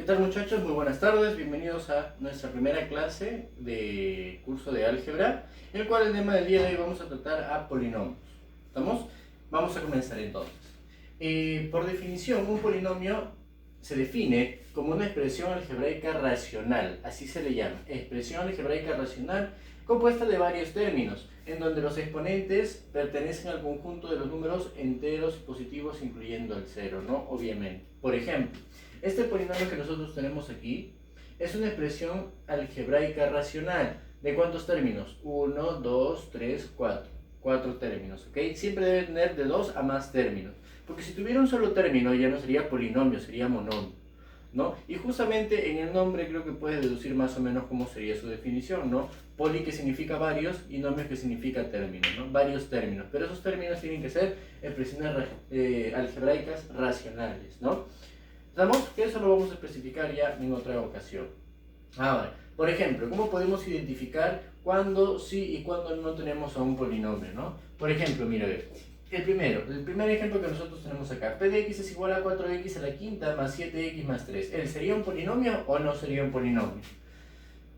¿Qué tal, muchachos? Muy buenas tardes, bienvenidos a nuestra primera clase de curso de álgebra, en el cual el tema del día de hoy vamos a tratar a polinomios. ¿Estamos? Vamos a comenzar entonces. Por definición, un polinomio se define como una expresión algebraica racional, así se le llama, expresión algebraica racional compuesta de varios términos, en donde los exponentes pertenecen al conjunto de los números enteros y positivos, incluyendo el cero, ¿no? Obviamente. Por ejemplo, este polinomio que nosotros tenemos aquí es una expresión algebraica racional. ¿De cuántos términos? 1, 2, 3, 4. 4 términos, ¿ok? Siempre debe tener de 2 a más términos. Porque si tuviera un solo término ya no sería polinomio, sería monomio, ¿no? Y justamente en el nombre creo que puedes deducir más o menos cómo sería su definición, ¿no? Poli, que significa varios, y nomio, que significa término, ¿no? Varios términos, pero esos términos tienen que ser expresiones algebraicas racionales, ¿no? ¿Estamos? Que eso lo vamos a especificar ya en otra ocasión. Ahora, por ejemplo, ¿cómo podemos identificar cuándo sí y cuándo no tenemos a un polinomio, ¿no? Por ejemplo, mira, el primer ejemplo que nosotros tenemos acá, p de x es igual a 4x a la quinta más 7x más 3. ¿Él sería un polinomio o no sería un polinomio?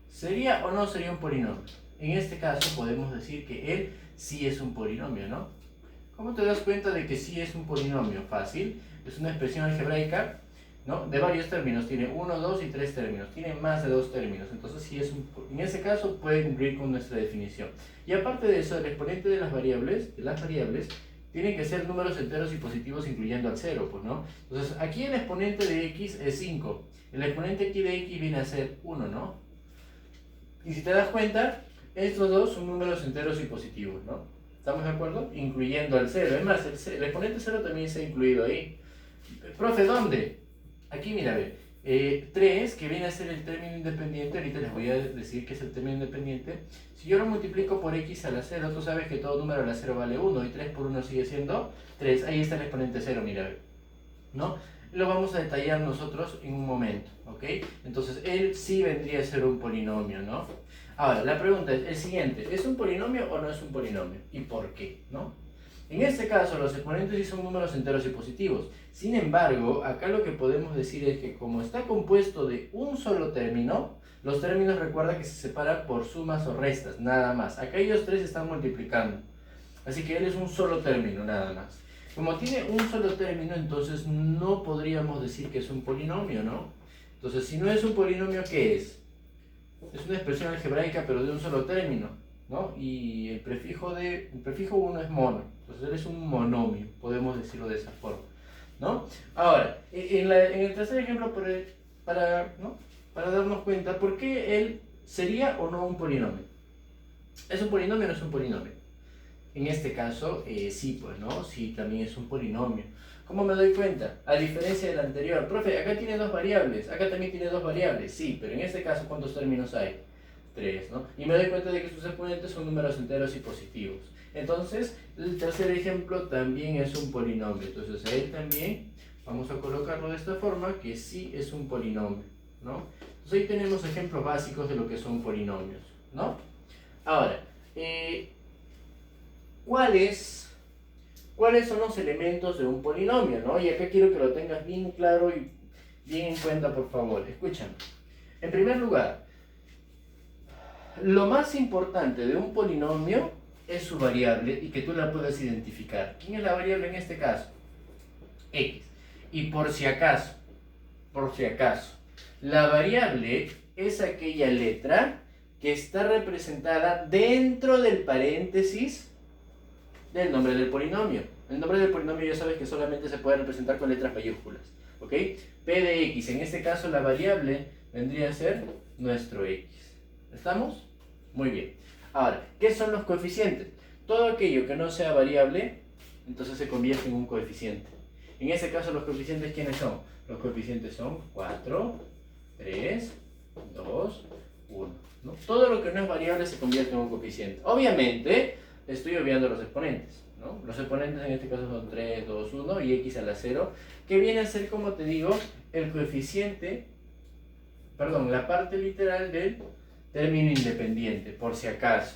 ¿Sería o no sería un polinomio? En este caso podemos decir que él sí es un polinomio, ¿no? ¿Cómo te das cuenta de que sí es un polinomio? Fácil, es una expresión algebraica, ¿no? De varios términos, tiene 1, 2 y 3 términos, tiene más de 2 términos, entonces sí es en ese caso puede cumplir con nuestra definición. Y aparte de eso, el exponente de las variables tienen que ser números enteros y positivos incluyendo al 0, pues, ¿no? Entonces aquí el exponente de x es 5, el exponente aquí de x viene a ser 1, ¿no? Y si te das cuenta, estos dos son números enteros y positivos, ¿no? ¿Estamos de acuerdo? Incluyendo al 0, es más, el exponente 0 también se ha incluido ahí. Profe, ¿dónde? Aquí, mira, ve, 3, que viene a ser el término independiente, ahorita les voy a decir que es el término independiente. Si yo lo multiplico por x a la 0, tú sabes que todo número a la 0 vale 1, y 3 por 1 sigue siendo 3. Ahí está el exponente 0, mira, ve, ¿no? Lo vamos a detallar nosotros en un momento, ¿ok? Entonces, él sí vendría a ser un polinomio, ¿no? Ahora, la pregunta es el siguiente, ¿es un polinomio o no es un polinomio? ¿Y por qué, no? En este caso, los exponentes sí son números enteros y positivos. Sin embargo, acá lo que podemos decir es que como está compuesto de un solo término, los términos, recuerda que se separan por sumas o restas, nada más. Acá ellos tres están multiplicando. Así que él es un solo término, nada más. Como tiene un solo término, entonces no podríamos decir que es un polinomio, ¿no? Entonces, si no es un polinomio, ¿qué es? Es una expresión algebraica, pero de un solo término, ¿no? Y el prefijo 1 es mono, entonces él es un monomio, podemos decirlo de esa forma, ¿no? Ahora, en el tercer ejemplo, ¿no? Para darnos cuenta, ¿por qué él sería o no un polinomio? ¿Es un polinomio o no es un polinomio? En este caso, sí, pues, ¿no? Sí, también es un polinomio. ¿Cómo me doy cuenta? A diferencia del anterior, profe, acá tiene dos variables, acá también tiene dos variables, sí, pero en este caso, ¿cuántos términos hay? 3, ¿no? Y me doy cuenta de que sus exponentes son números enteros y positivos. Entonces, el tercer ejemplo también es un polinomio. Entonces, a él también vamos a colocarlo de esta forma, que sí es un polinomio, ¿no? Entonces, ahí tenemos ejemplos básicos de lo que son polinomios, ¿no? Ahora, ¿cuáles son los elementos de un polinomio, ¿no? Y acá quiero que lo tengas bien claro y bien en cuenta, por favor. Escúchame. En primer lugar, lo más importante de un polinomio es su variable y que tú la puedas identificar. ¿Quién es la variable en este caso? X. Y por si acaso, la variable es aquella letra que está representada dentro del paréntesis del nombre del polinomio. El nombre del polinomio ya sabes que solamente se puede representar con letras mayúsculas, ¿ok? P de x, en este caso la variable vendría a ser nuestro x. ¿Estamos? Muy bien. Ahora, ¿qué son los coeficientes? Todo aquello que no sea variable, entonces se convierte en un coeficiente. En ese caso, ¿los coeficientes quiénes son? Los coeficientes son 4, 3, 2, 1, ¿no? Todo lo que no es variable se convierte en un coeficiente. Obviamente, estoy obviando los exponentes, ¿no? Los exponentes en este caso son 3, 2, 1 y x a la 0, que viene a ser, como te digo, el coeficiente, perdón, la parte literal del término independiente, por si acaso.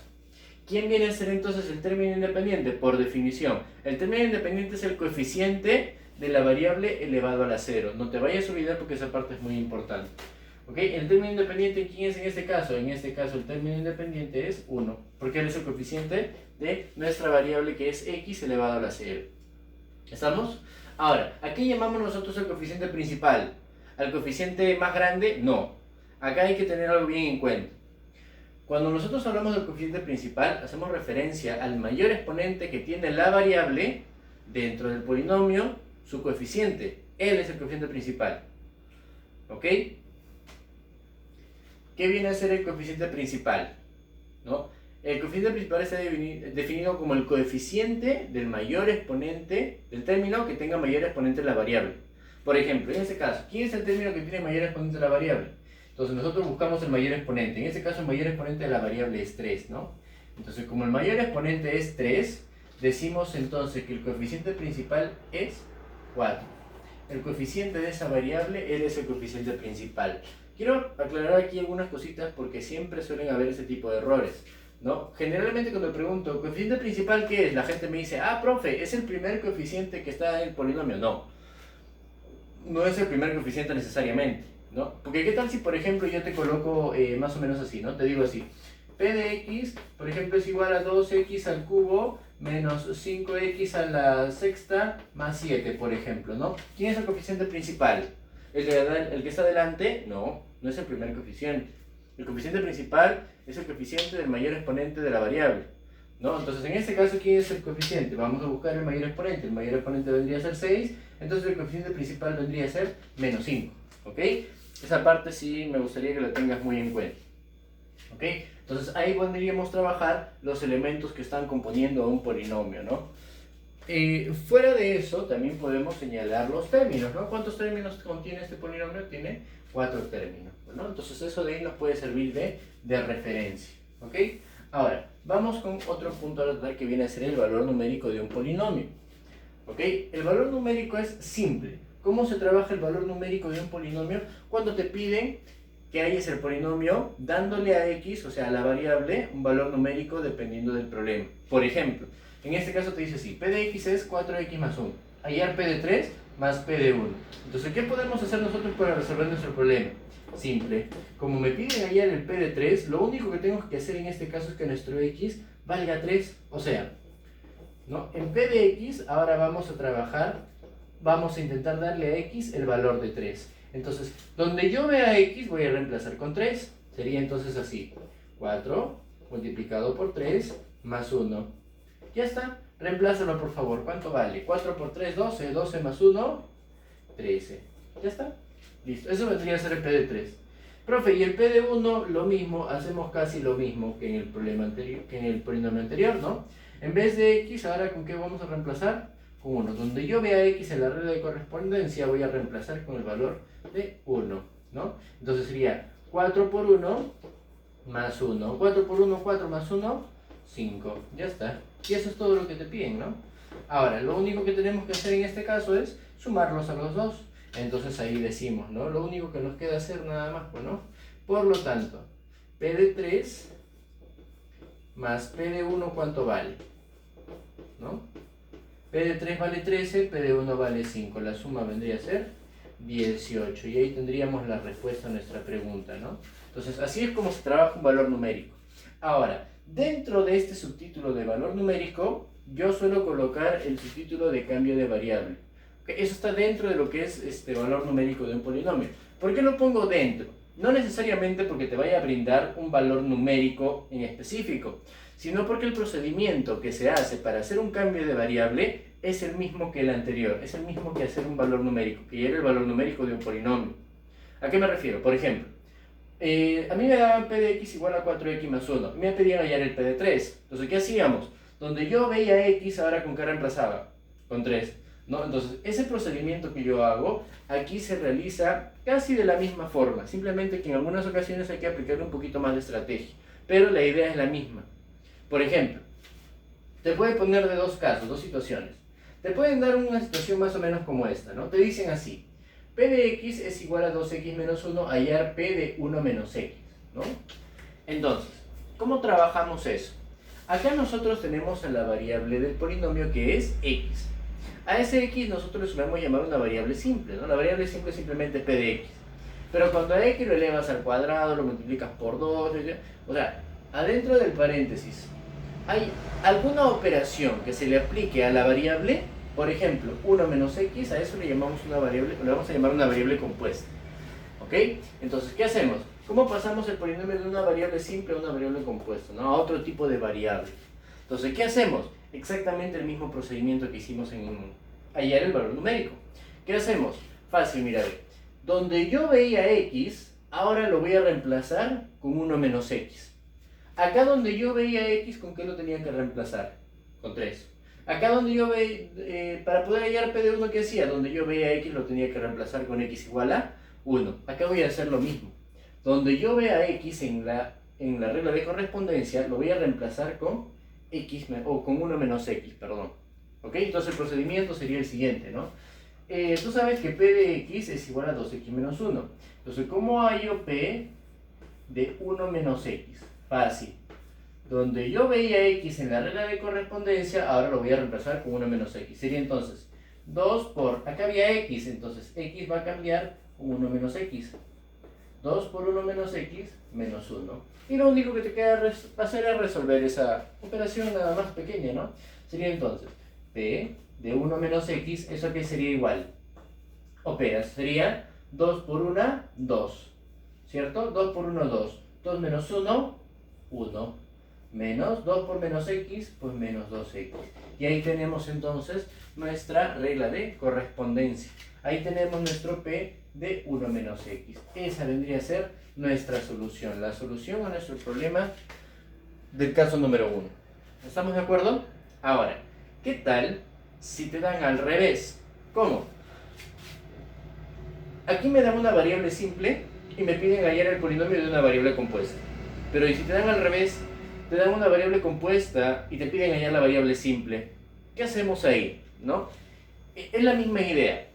¿Quién viene a ser entonces el término independiente? Por definición, el término independiente es el coeficiente de la variable elevado a la 0. No te vayas a olvidar porque esa parte es muy importante. ¿Ok? El término independiente, ¿quién es en este caso? En este caso el término independiente es 1, porque él es el coeficiente de nuestra variable que es x elevado a la 0. ¿Estamos? Ahora, ¿a qué llamamos nosotros el coeficiente principal? ¿Al coeficiente más grande? No. Acá hay que tener algo bien en cuenta. Cuando nosotros hablamos del coeficiente principal, hacemos referencia al mayor exponente que tiene la variable dentro del polinomio, su coeficiente. Él es el coeficiente principal. ¿Ok? ¿Qué viene a ser el coeficiente principal? ¿No? El coeficiente principal está definido como el coeficiente del mayor exponente del término que tenga mayor exponente en la variable. Por ejemplo, en este caso, ¿quién es el término que tiene mayor exponente en la variable? Entonces nosotros buscamos el mayor exponente. En este caso el mayor exponente de la variable es 3, ¿no? Entonces como el mayor exponente es 3, decimos entonces que el coeficiente principal es 4. El coeficiente de esa variable, él es el coeficiente principal. Quiero aclarar aquí algunas cositas porque siempre suelen haber ese tipo de errores, ¿no? Generalmente cuando pregunto, ¿coeficiente principal qué es? La gente me dice, ah, profe, ¿es el primer coeficiente que está en el polinomio? No, no es el primer coeficiente necesariamente, ¿no? Porque ¿qué tal si, por ejemplo, yo te coloco más o menos así, ¿no? Te digo así, p de x, por ejemplo, es igual a 2x al cubo menos 5x a la sexta más 7, por ejemplo, ¿no? ¿Quién es el coeficiente principal? ¿El que está delante? No, no es el primer coeficiente. El coeficiente principal es el coeficiente del mayor exponente de la variable, ¿no? Entonces, en este caso, ¿quién es el coeficiente? Vamos a buscar el mayor exponente. El mayor exponente vendría a ser 6, entonces el coeficiente principal vendría a ser menos 5, ¿ok? Esa parte sí me gustaría que la tengas muy en cuenta, ¿ok? Entonces, ahí podríamos trabajar los elementos que están componiendo a un polinomio, ¿no? Fuera de eso, también podemos señalar los términos, ¿no? ¿Cuántos términos contiene este polinomio? Tiene 4 términos, ¿no? Entonces eso de ahí nos puede servir de referencia, ¿ok? Ahora, vamos con otro punto a tratar que viene a ser el valor numérico de un polinomio, ¿ok? El valor numérico es simple. ¿Cómo se trabaja el valor numérico de un polinomio? Cuando te piden que halles el polinomio dándole a x, o sea, a la variable, un valor numérico dependiendo del problema. Por ejemplo, en este caso te dice así, p de x es 4x más 1, hallar p de 3 más p de 1. Entonces, ¿qué podemos hacer nosotros para resolver nuestro problema? Simple, como me piden hallar el p de 3, lo único que tengo que hacer en este caso es que nuestro x valga 3, o sea, ¿no? En p de x ahora vamos a trabajar, vamos a intentar darle a x el valor de 3. Entonces, donde yo vea x voy a reemplazar con 3, sería entonces así, 4 multiplicado por 3 más 1. Ya está, reemplázalo por favor. ¿Cuánto vale? 4 por 3, 12. 12 más 1, 13. Ya está. Listo. Eso vendría a ser el P de 3. Profe, y el P de 1, lo mismo, hacemos casi lo mismo que en el problema anterior, que en el polinomio anterior, ¿no? En vez de x, ahora ¿con qué vamos a reemplazar? Con 1. Donde yo vea x en la regla de correspondencia, voy a reemplazar con el valor de 1, ¿no? Entonces sería 4 por 1 más 1. 4 por 1, 4 más 1, 5. Ya está. Y eso es todo lo que te piden, ¿no? Ahora, lo único que tenemos que hacer en este caso es sumarlos a los dos. Entonces ahí decimos, ¿no? Lo único que nos queda hacer nada más, ¿no? Por lo tanto, P de 3 más P de 1, ¿cuánto vale? ¿No? P de 3 vale 13, P de 1 vale 5. La suma vendría a ser 18. Y ahí tendríamos la respuesta a nuestra pregunta, ¿no? Entonces, así es como se trabaja un valor numérico. Ahora, dentro de este subtítulo de valor numérico, yo suelo colocar el subtítulo de cambio de variable. Eso está dentro de lo que es este valor numérico de un polinomio. ¿Por qué lo pongo dentro? No necesariamente porque te vaya a brindar un valor numérico en específico, sino porque el procedimiento que se hace para hacer un cambio de variable es el mismo que el anterior, es el mismo que hacer un valor numérico, que era el valor numérico de un polinomio. ¿A qué me refiero? Por ejemplo, a mí me daban p de x igual a 4x más 1, y me pedían hallar el p de 3. Entonces, ¿qué hacíamos? Donde yo veía x, ahora ¿con qué reemplazaba? Con 3. ¿No? Entonces, ese procedimiento que yo hago, aquí se realiza casi de la misma forma, simplemente que en algunas ocasiones hay que aplicarle un poquito más de estrategia, pero la idea es la misma. Por ejemplo, te puede poner de dos casos, dos situaciones. Te pueden dar una situación más o menos como esta, ¿no? Te dicen así, p de x es igual a 2x menos 1, hallar p de 1 menos x, ¿no? Entonces, ¿cómo trabajamos eso? Acá nosotros tenemos a la variable del polinomio que es x. A ese x nosotros le solemos llamar una variable simple, ¿no? La variable simple es simplemente p de x. Pero cuando a x lo elevas al cuadrado, lo multiplicas por 2, o sea, adentro del paréntesis hay alguna operación que se le aplique a la variable. Por ejemplo, 1 menos x, a eso le llamamos una variable, le vamos a llamar una variable compuesta. ¿Ok? Entonces, ¿qué hacemos? ¿Cómo pasamos el polinomio de una variable simple a una variable compuesta, ¿no? A otro tipo de variable. Entonces, ¿qué hacemos? Exactamente el mismo procedimiento que hicimos ayer el valor numérico. ¿Qué hacemos? Fácil, mira, donde yo veía x, ahora lo voy a reemplazar con 1 menos x. Acá donde yo veía x, ¿con qué lo tenía que reemplazar? Con 3. Acá donde yo veía, para poder hallar p de 1, ¿qué hacía? Donde yo veía x lo tenía que reemplazar con x igual a 1. Acá voy a hacer lo mismo. Donde yo vea x en la regla de correspondencia, lo voy a reemplazar con x, o con 1 menos x, perdón. ¿Ok? Entonces el procedimiento sería el siguiente, ¿no? Tú sabes que p de x es igual a 2x menos 1. Entonces, ¿cómo hallo p de 1 menos x? Fácil. Donde yo veía x en la regla de correspondencia, ahora lo voy a reemplazar con 1 menos x. Sería entonces 2 por... Acá había x, entonces x va a cambiar con 1 menos x. 2 por 1 menos x, menos 1. Y lo único que te queda hacer es resolver esa operación nada más pequeña, ¿no? Sería entonces p de 1 menos x, ¿eso qué sería igual? Operas, sería 2 por 1, 2. ¿Cierto? 2 por 1, 2. 2 menos 1, 1. Menos 2 por menos x, pues menos 2x. Y ahí tenemos entonces nuestra regla de correspondencia. Ahí tenemos nuestro p de 1 menos x. Esa vendría a ser nuestra solución. La solución a nuestro problema del caso número 1. ¿Estamos de acuerdo? Ahora, ¿qué tal si te dan al revés? ¿Cómo? Aquí me dan una variable simple y me piden hallar el polinomio de una variable compuesta. Pero ¿y si te dan al revés? Te dan una variable compuesta y te piden hallar la variable simple. ¿Qué hacemos ahí? ¿No? Es la misma idea.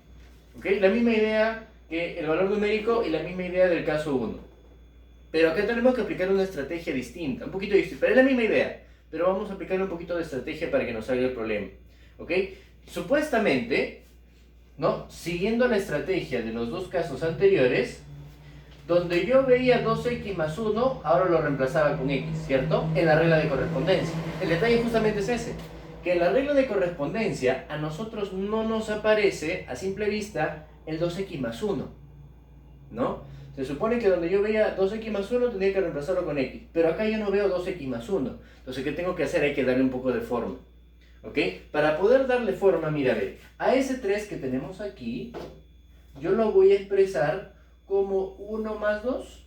¿Ok? La misma idea que el valor numérico y la misma idea del caso 1. Pero acá tenemos que aplicar una estrategia distinta, un poquito distinta, pero es la misma idea. Pero vamos a aplicar un poquito de estrategia para que nos salga el problema. ¿Ok? Supuestamente, ¿no? Siguiendo la estrategia de los dos casos anteriores, donde yo veía 2x más 1, ahora lo reemplazaba con x, ¿cierto? En la regla de correspondencia. El detalle justamente es ese, que en la regla de correspondencia a nosotros no nos aparece a simple vista el 2x más 1, ¿no? Se supone que donde yo veía 2x más 1 tenía que reemplazarlo con x, pero acá yo no veo 2x más 1. Entonces, ¿qué tengo que hacer? Hay que darle un poco de forma, ¿ok? Para poder darle forma, mira, ve, a ese 3 que tenemos aquí, yo lo voy a expresar como 1 más 2.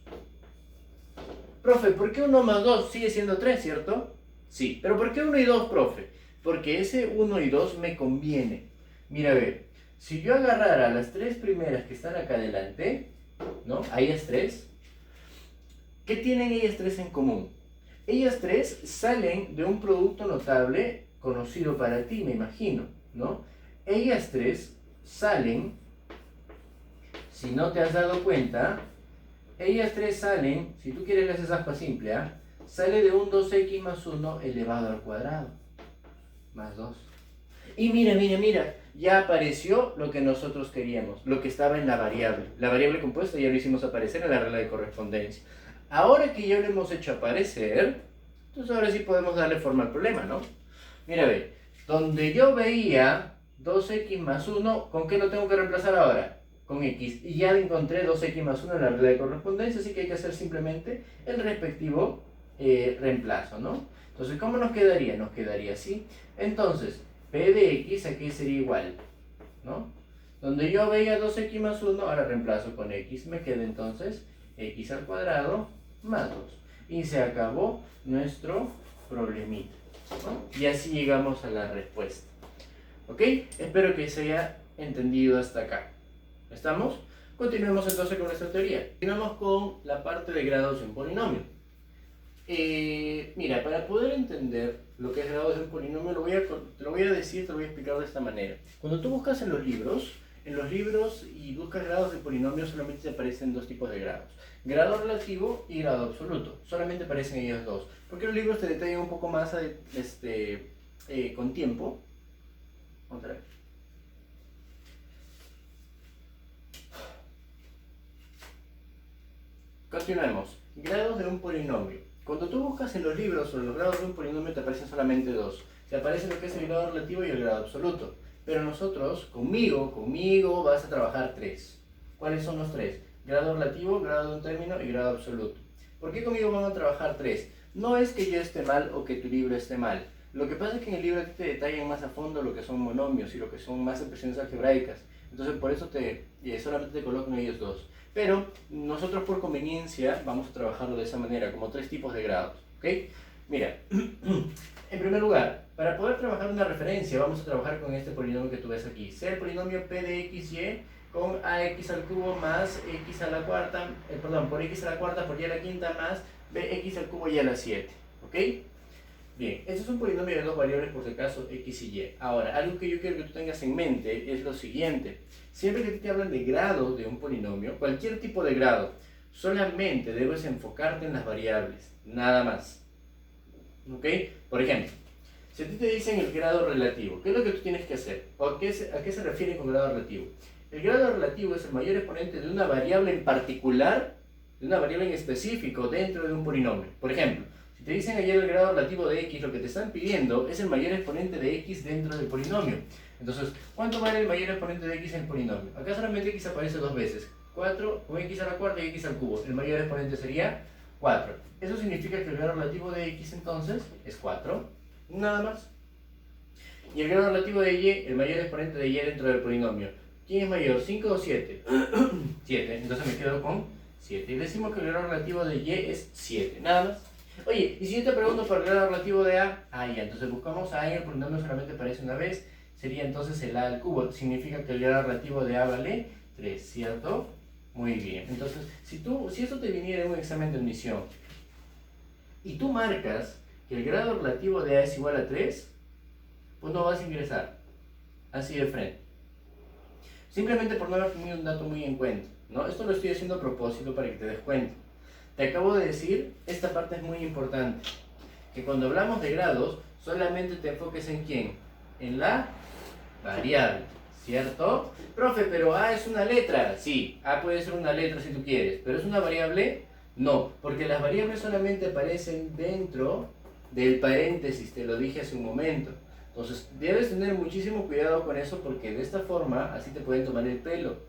Profe, ¿por qué 1 más 2 sigue siendo 3, cierto? Sí, pero ¿por qué 1 y 2, profe? Porque ese 1 y 2 me conviene. Mira, ve, si yo agarrara las tres primeras que están acá adelante, ¿no? A ellas tres, ¿qué tienen ellas tres en común? Ellas tres salen de un producto notable conocido para ti, me imagino, ¿no? Ellas tres salen, si no te has dado cuenta, ellas tres salen, si tú quieres le haces aspa simple, ¿eh? Sale de un 2x más 1 elevado al cuadrado, más 2. Y mira, mira, mira, ya apareció lo que nosotros queríamos, lo que estaba en la variable. La variable compuesta ya lo hicimos aparecer en la regla de correspondencia. Ahora que ya lo hemos hecho aparecer, entonces ahora sí podemos darle forma al problema, ¿no? Mira, ve, donde yo veía 2x más 1, ¿con qué lo tengo que reemplazar ahora? Con x. Y ya encontré 2x más 1 en la regla de correspondencia, así que hay que hacer simplemente el respectivo reemplazo, ¿no? Entonces, ¿cómo nos quedaría? Nos quedaría así. Entonces, p de x aquí sería igual, ¿no? Donde yo veía 2x más 1, ahora reemplazo con x. Me queda entonces x al cuadrado más 2. Y se acabó nuestro problemita, ¿no? Y así llegamos a la respuesta. ¿Ok? Espero que se haya entendido hasta acá. ¿Estamos? Continuemos entonces con nuestra teoría. Continuamos con la parte de grados de un polinomio. Mira, para poder entender lo que es grados de un polinomio, te lo voy a decir, te lo voy a explicar de esta manera. Cuando tú buscas en los libros y buscas grados de polinomio, solamente te aparecen dos tipos de grados. Grado relativo y grado absoluto. Solamente aparecen ellos dos. Porque los libros te detallan un poco más con tiempo. Otra vez. Continuemos. Grados de un polinomio. Cuando tú buscas en los libros sobre los grados de un polinomio te aparecen solamente dos. Te aparece lo que es el grado relativo y el grado absoluto. Pero nosotros, conmigo vas a trabajar tres. ¿Cuáles son los tres? Grado relativo, grado de un término y grado absoluto. ¿Por qué conmigo van a trabajar tres? No es que yo esté mal o que tu libro esté mal. Lo que pasa es que en el libro te detallan más a fondo lo que son monomios y lo que son más expresiones algebraicas. Entonces por eso solamente te colocan ellos dos. Pero nosotros por conveniencia vamos a trabajarlo de esa manera, como tres tipos de grados. ¿Ok? Mira, en primer lugar, para poder trabajar una referencia vamos a trabajar con este polinomio que tú ves aquí. Sea el polinomio p de xy con ax al cubo más x a la cuarta, por x a la cuarta por y a la quinta más bx al cubo y a la 7. ¿Ok? Bien, este es un polinomio de dos variables por si acaso x y y. Ahora, algo que yo quiero que tú tengas en mente es lo siguiente. Siempre que te hablan de grado de un polinomio, cualquier tipo de grado, solamente debes enfocarte en las variables, nada más. ¿Ok? Por ejemplo, si a ti te dicen el grado relativo, ¿qué es lo que tú tienes que hacer? ¿A qué se refiere con grado relativo? El grado relativo es el mayor exponente de una variable en particular, de una variable en específico dentro de un polinomio. Por ejemplo, si te dicen ayer el grado relativo de x, lo que te están pidiendo es el mayor exponente de x dentro del polinomio. Entonces, ¿cuánto vale el mayor exponente de x en el polinomio? Acá solamente x aparece dos veces, 4 con x a la cuarta y x al cubo. El mayor exponente sería 4. Eso significa que el grado relativo de x entonces es 4, nada más. Y el grado relativo de y, el mayor exponente de y dentro del polinomio. ¿Quién es mayor, 5 o 7? 7, entonces me quedo con 7. Y decimos que el grado relativo de y es 7, nada más. Oye, y si yo te pregunto por el grado relativo de a, ya, entonces buscamos a en el polinomio solamente aparece una vez, sería entonces el a al cubo, significa que el grado relativo de a vale 3, ¿cierto? Muy bien, entonces, si esto te viniera en un examen de admisión, y tú marcas que el grado relativo de a es igual a 3, pues no vas a ingresar, así de frente. Simplemente por no haber tenido un dato muy en cuenta, ¿no? Esto lo estoy haciendo a propósito para que te des cuenta. Te acabo de decir, esta parte es muy importante, que cuando hablamos de grados, solamente te enfoques en ¿quién? En la variable, ¿cierto? Profe, pero A es una letra. Sí, A puede ser una letra si tú quieres, pero ¿es una variable? No, porque las variables solamente aparecen dentro del paréntesis, te lo dije hace un momento. Entonces, debes tener muchísimo cuidado con eso porque de esta forma, así te pueden tomar el pelo.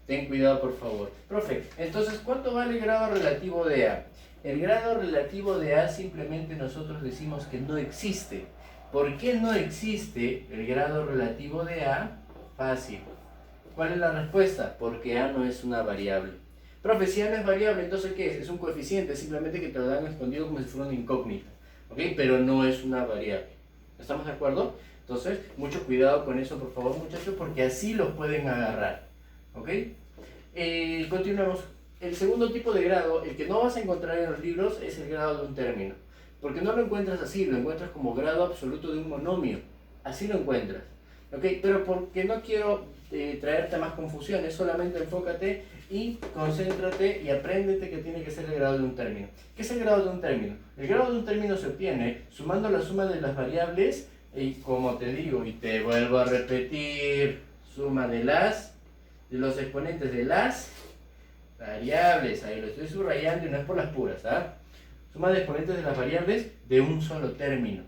Ten cuidado, por favor. Profe, entonces, ¿cuánto vale el grado relativo de A? El grado relativo de A simplemente nosotros decimos que no existe. ¿Por qué no existe el grado relativo de A? Fácil. ¿Cuál es la respuesta? Porque A no es una variable. Profe, si A no es variable, entonces ¿qué es? Es un coeficiente, simplemente que te lo dan escondido como si fuera una incógnita. ¿Ok? Pero no es una variable. ¿Estamos de acuerdo? Entonces, mucho cuidado con eso, por favor, muchachos, porque así los pueden agarrar. ¿Ok? Continuemos. El segundo tipo de grado, el que no vas a encontrar en los libros, es el grado de un término. Porque no lo encuentras así, lo encuentras como grado absoluto de un monomio. Así lo encuentras. ¿Ok? Pero porque no quiero traerte más confusiones, solamente enfócate y concéntrate y apréndete que tiene que ser el grado de un término. ¿Qué es el grado de un término? El grado de un término se obtiene sumando la suma de las variables y, como te digo y te vuelvo a repetir, suma de los exponentes de las variables. Ahí lo estoy subrayando y no es por las puras, ¿ah? Suma de exponentes de las variables de un solo término.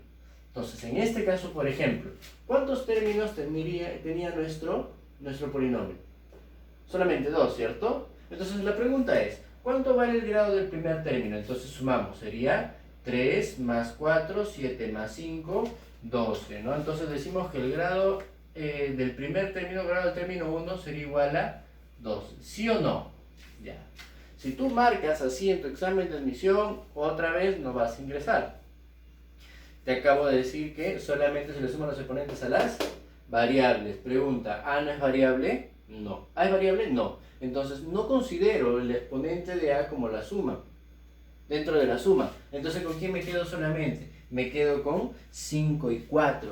Entonces, en este caso, por ejemplo, ¿cuántos términos tenía nuestro polinomio? Solamente dos, ¿cierto? Entonces la pregunta es, ¿cuánto vale el grado del primer término? Entonces sumamos, sería 3 más 4, 7 más 5, 12, ¿no? Entonces decimos que el grado del primer término, grado del término 1 sería igual a 12, ¿sí o no? Ya. Si tú marcas así en tu examen de admisión, otra vez no vas a ingresar. Te acabo de decir que solamente se le suman los exponentes a las variables. Pregunta, ¿A no es variable? No. ¿A es variable? No. Entonces no considero el exponente de A como la suma. Dentro de la suma. Entonces, ¿con quién me quedo solamente? Me quedo con 5 y 4.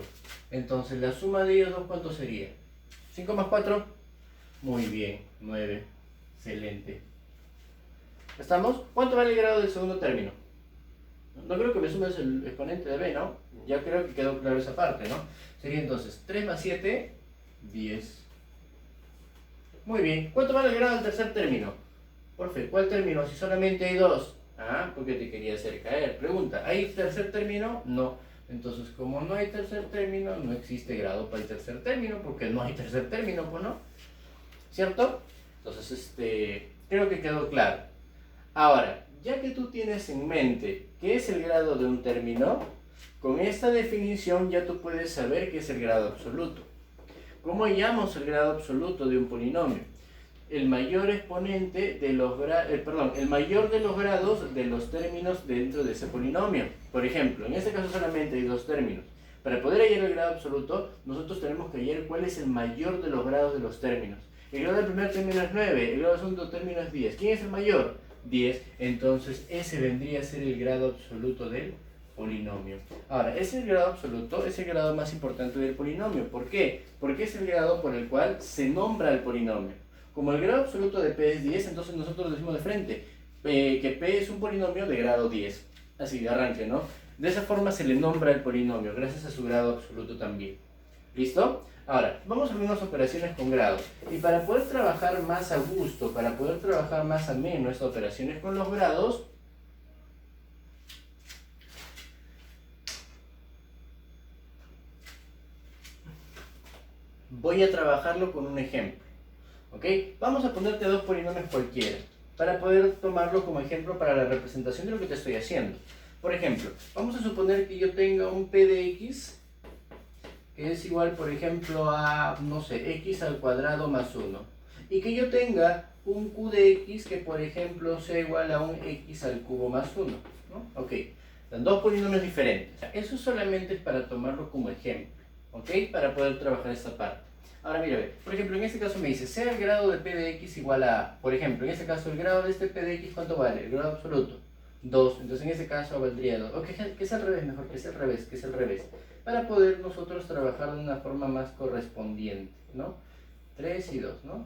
Entonces, la suma de ellos dos, ¿cuánto sería? 5 más 4. Muy bien. 9. Excelente. ¿Estamos? ¿Cuánto vale el grado del segundo término? No creo que me sumes el exponente de B, ¿no? Ya creo que quedó claro esa parte, ¿no? Sería entonces 3 más 7, 10. Muy bien. ¿Cuánto vale el grado del tercer término? Profe, ¿cuál término? Si solamente hay dos. Ah, porque te quería hacer caer. Pregunta, ¿hay tercer término? No. Entonces, como no hay tercer término, no existe grado para el tercer término, porque no hay tercer término, pues no. ¿Cierto? Entonces, creo que quedó claro. Ahora, ya que tú tienes en mente qué es el grado de un término, con esta definición ya tú puedes saber qué es el grado absoluto. ¿Cómo hallamos el grado absoluto de un polinomio? El mayor exponente de los el mayor de los grados de los términos dentro de ese polinomio. Por ejemplo, en este caso solamente hay dos términos. Para poder hallar el grado absoluto, nosotros tenemos que hallar cuál es el mayor de los grados de los términos. El grado del primer término es 9, el grado del segundo término es 10. ¿Quién es el mayor? 10. Entonces ese vendría a ser el grado absoluto del polinomio. Ahora, ese grado absoluto es el grado más importante del polinomio. ¿Por qué? Porque es el grado por el cual se nombra el polinomio. Como el grado absoluto de P es 10, entonces nosotros decimos de frente que P es un polinomio de grado 10. Así de arranque, ¿no? De esa forma se le nombra el polinomio, gracias a su grado absoluto también. ¿Listo? Ahora, vamos a ver unas operaciones con grados. Y para poder trabajar más a gusto, para poder trabajar más ameno estas operaciones con los grados, voy a trabajarlo con un ejemplo. ¿Ok? Vamos a ponerte dos polinomios cualquiera, para poder tomarlo como ejemplo para la representación de lo que te estoy haciendo. Por ejemplo, vamos a suponer que yo tenga un p de x, que es igual, por ejemplo, a, no sé, x al cuadrado más 1. Y que yo tenga un q de x que, por ejemplo, sea igual a un x al cubo más 1. ¿No? Ok, son dos polinomios diferentes. Eso solamente es para tomarlo como ejemplo, ¿ok? Para poder trabajar esta parte. Ahora mira, por ejemplo, en este caso me dice, sea el grado de p de x igual a, por ejemplo, en este caso el grado de este p de x, ¿cuánto vale? El grado absoluto, 2. Entonces en este caso valdría 2. O que es al revés, mejor, que es al revés, que es al revés. Para poder nosotros trabajar de una forma más correspondiente, ¿no? 3 y 2, ¿no?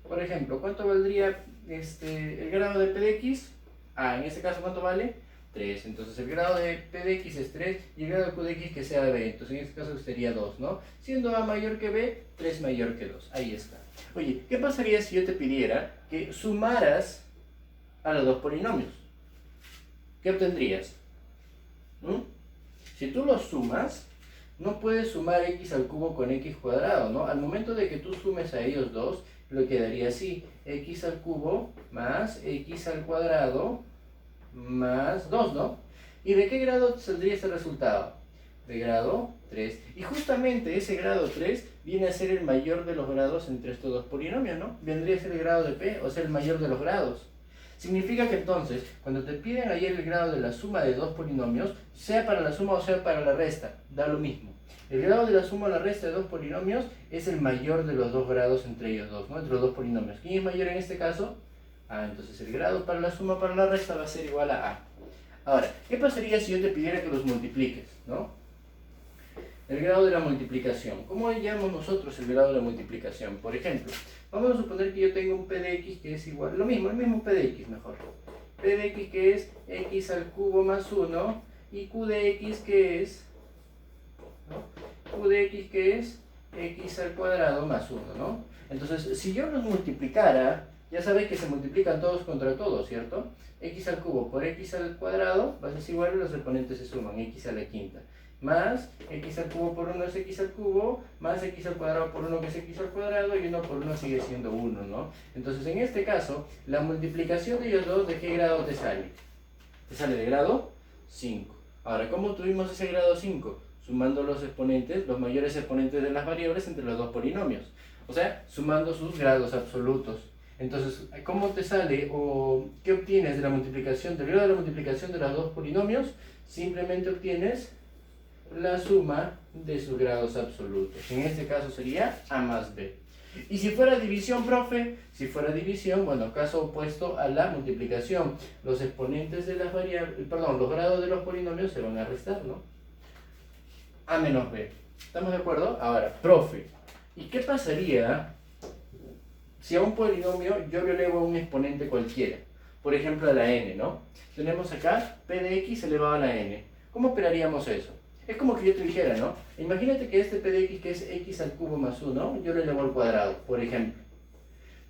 Por ejemplo, ¿cuánto valdría el grado de p de x? Ah, en este caso, ¿cuánto vale? 3. Entonces el grado de p de x es 3 y el grado de q de x que sea b. Entonces en este caso sería 2, ¿no? Siendo a mayor que b, 3 mayor que 2. Ahí está. Oye, ¿qué pasaría si yo te pidiera que sumaras a los dos polinomios? ¿Qué obtendrías? Si tú los sumas, no puedes sumar x al cubo con x cuadrado, ¿no? Al momento de que tú sumes a ellos dos, lo quedaría así. X al cubo más x al cuadrado más 2, ¿no? ¿Y de qué grado saldría ese resultado? De grado 3. Y justamente ese grado 3 viene a ser el mayor de los grados entre estos dos polinomios, ¿no? Vendría a ser el grado de p, o sea, el mayor de los grados. Significa que entonces, cuando te piden hallar el grado de la suma de dos polinomios, sea para la suma o sea para la resta, da lo mismo. El grado de la suma o la resta de dos polinomios es el mayor de los dos grados entre ellos dos, ¿no? Entre los dos polinomios. ¿Quién es mayor en este caso? Entonces el grado para la suma para la resta va a ser igual a A. Ahora, ¿qué pasaría si yo te pidiera que los multipliques, ¿no? El grado de la multiplicación. ¿Cómo llamamos nosotros el grado de la multiplicación? Por ejemplo, vamos a suponer que yo tengo un p de x que es igual, el mismo p de x mejor. P de x que es x al cubo más 1 y q de x que es, ¿no? Q de x que es x al cuadrado más 1, ¿no? Entonces, si yo los multiplicara, ya sabéis que se multiplican todos contra todos, ¿cierto? X al cubo por x al cuadrado va a ser igual y los exponentes se suman, x a la quinta. Más x al cubo por 1 es x al cubo, más x al cuadrado por 1 que es x al cuadrado, y 1 por 1 sigue siendo 1, ¿no? Entonces, en este caso, la multiplicación de ellos dos, ¿de qué grado te sale? Te sale de grado 5. Ahora, ¿cómo tuvimos ese grado 5? Sumando los exponentes, los mayores exponentes de las variables entre los dos polinomios. O sea, sumando sus grados absolutos. Entonces, ¿cómo te sale o qué obtienes de la multiplicación, del grado de la multiplicación de los dos polinomios? Simplemente obtienes la suma de sus grados absolutos. En este caso sería A más B. Y si fuera división, profe, si fuera división, bueno, caso opuesto a la multiplicación, los exponentes de las variables, perdón, los grados de los polinomios se van a restar, ¿no? A menos B. ¿Estamos de acuerdo? Ahora, profe, ¿y qué pasaría si a un polinomio yo lo elevo a un exponente cualquiera? Por ejemplo, a la n, ¿no? Tenemos acá p de x elevado a la n. ¿Cómo operaríamos eso? Es como que yo te dijera, ¿no? Imagínate que este p de x, que es x al cubo más 1, yo lo elevo al cuadrado, por ejemplo,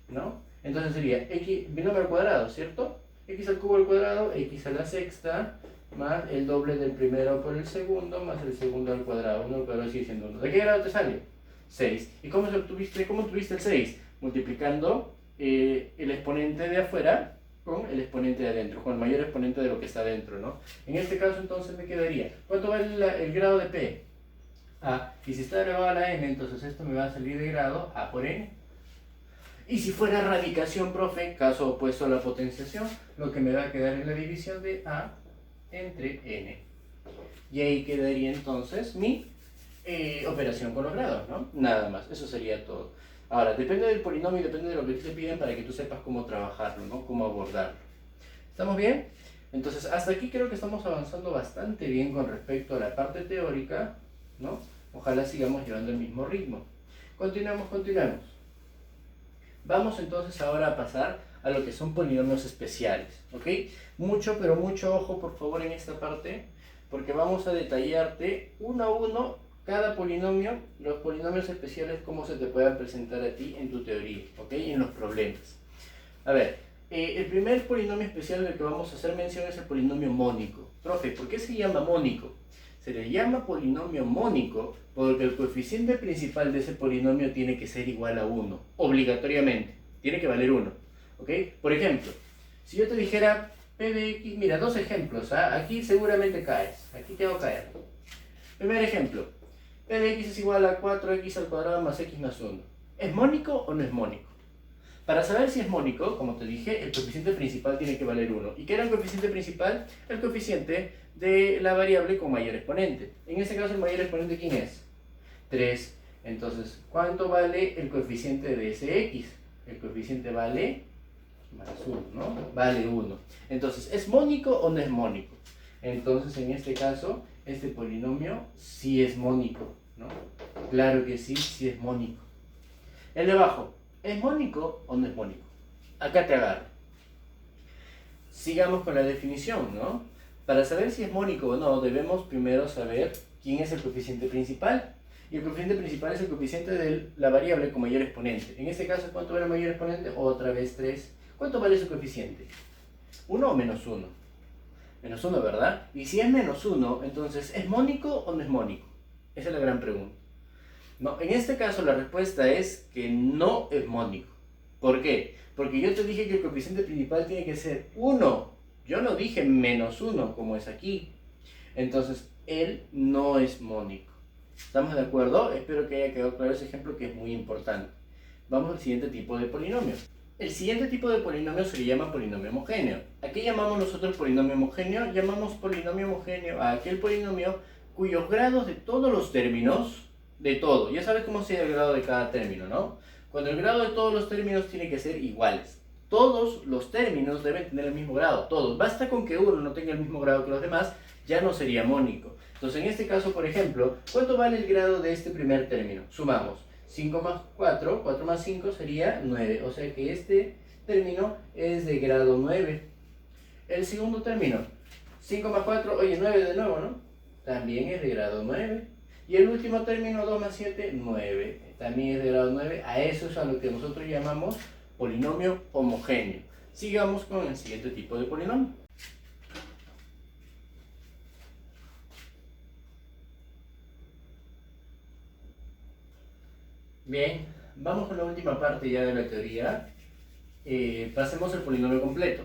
¿no? Entonces sería x binomio al cuadrado, ¿cierto? X al cubo al cuadrado, x a la sexta, más el doble del primero por el segundo, más el segundo al cuadrado. 1 al cuadrado sigue siendo 1. ¿De qué grado te sale? 6. ¿Y cómo obtuviste el 6? Multiplicando el exponente de afuera con el exponente de adentro, con el mayor exponente de lo que está adentro, ¿no? En este caso entonces me quedaría, ¿cuánto vale el grado de P? A. Y si está elevado a la n, entonces esto me va a salir de grado A por n. Y si fuera radicación, profe, caso opuesto a la potenciación, lo que me va a quedar es la división de A entre n. Y ahí quedaría entonces mi operación con los grados, ¿no? Nada más, eso sería todo. Ahora, depende del polinomio y depende de lo que te piden para que tú sepas cómo trabajarlo, ¿no? Cómo abordarlo. ¿Estamos bien? Entonces, hasta aquí creo que estamos avanzando bastante bien con respecto a la parte teórica, ¿no? Ojalá sigamos llevando el mismo ritmo. Continuamos. Vamos entonces ahora a pasar a lo que son polinomios especiales, ¿ok? Mucho, pero mucho ojo por favor en esta parte, porque vamos a detallarte uno a uno cada polinomio, los polinomios especiales, cómo se te puedan presentar a ti en tu teoría, ¿ok? En los problemas. A ver, el primer polinomio especial del que vamos a hacer mención es el polinomio mónico. Profe, ¿por qué se llama mónico? Se le llama polinomio mónico porque el coeficiente principal de ese polinomio tiene que ser igual a 1, obligatoriamente, tiene que valer 1, ¿ok? Por ejemplo, si yo te dijera p de x, mira, dos ejemplos, ¿ah? Aquí seguramente caes, aquí te hago caer. Primer ejemplo, p de x es igual a 4x al cuadrado más x más 1. ¿Es mónico o no es mónico? Para saber si es mónico, como te dije, el coeficiente principal tiene que valer 1. ¿Y qué era el coeficiente principal? El coeficiente de la variable con mayor exponente. En este caso, el mayor exponente, ¿quién es? 3. Entonces, ¿cuánto vale el coeficiente de ese x? El coeficiente vale más 1, ¿no? Vale 1. Entonces, ¿es mónico o no es mónico? Entonces, en este caso, este polinomio sí es mónico, ¿no? Claro que sí, sí es mónico. El de abajo, ¿es mónico o no es mónico? Acá te agarro. Sigamos con la definición, ¿no? Para saber si es mónico o no, debemos primero saber quién es el coeficiente principal. Y el coeficiente principal es el coeficiente de la variable con mayor exponente. En este caso, ¿cuánto vale el mayor exponente? Otra vez 3. ¿Cuánto vale su coeficiente? ¿1 o menos 1? Menos 1, ¿verdad? Y si es menos 1, entonces, ¿es mónico o no es mónico? Esa es la gran pregunta. No, en este caso la respuesta es que no es mónico. ¿Por qué? Porque yo te dije que el coeficiente principal tiene que ser 1. Yo no dije menos 1 como es aquí. Entonces, él no es mónico. ¿Estamos de acuerdo? Espero que haya quedado claro ese ejemplo que es muy importante. Vamos al siguiente tipo de polinomio. El siguiente tipo de polinomio se le llama polinomio homogéneo. ¿A qué llamamos nosotros polinomio homogéneo? Llamamos polinomio homogéneo a aquel polinomio cuyos grados de todos los términos, de todo, ya sabes cómo sea el grado de cada término, ¿no? Cuando el grado de todos los términos tiene que ser iguales. Todos los términos deben tener el mismo grado, todos. Basta con que uno no tenga el mismo grado que los demás, ya no sería mónico. Entonces, en este caso, por ejemplo, ¿cuánto vale el grado de este primer término? Sumamos. 5 más 4, 4 más 5 sería 9. O sea que este término es de grado 9. El segundo término, 5 más 4, oye, 9 de nuevo, ¿no? También es de grado 9. Y el último término, 2 más 7, 9. También es de grado 9. A eso es a lo que nosotros llamamos polinomio homogéneo. Sigamos con el siguiente tipo de polinomio. Bien, vamos con la última parte ya de la teoría. Pasemos al polinomio completo.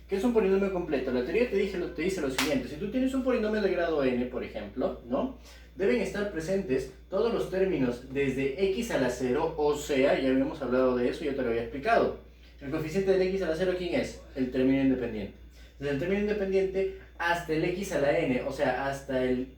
¿Qué es un polinomio completo? La teoría te dice lo siguiente. Si tú tienes un polinomio de grado n, por ejemplo, ¿no? Deben estar presentes todos los términos desde x a la 0, o sea, ya habíamos hablado de eso, ya te lo había explicado. El coeficiente del x a la 0, ¿quién es? El término independiente. Desde el término independiente hasta el x a la n, o sea, hasta el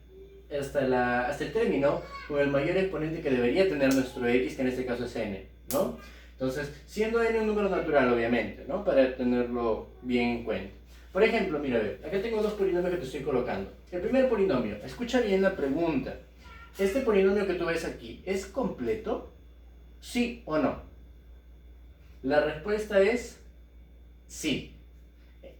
término con el mayor exponente que debería tener nuestro x, que en este caso es n, ¿no? Entonces, siendo n un número natural, obviamente, ¿no? Para tenerlo bien en cuenta. Por ejemplo, mira, acá tengo dos polinomios que te estoy colocando. El primer polinomio, escucha bien la pregunta. ¿Este polinomio que tú ves aquí es completo? ¿Sí o no? La respuesta es sí.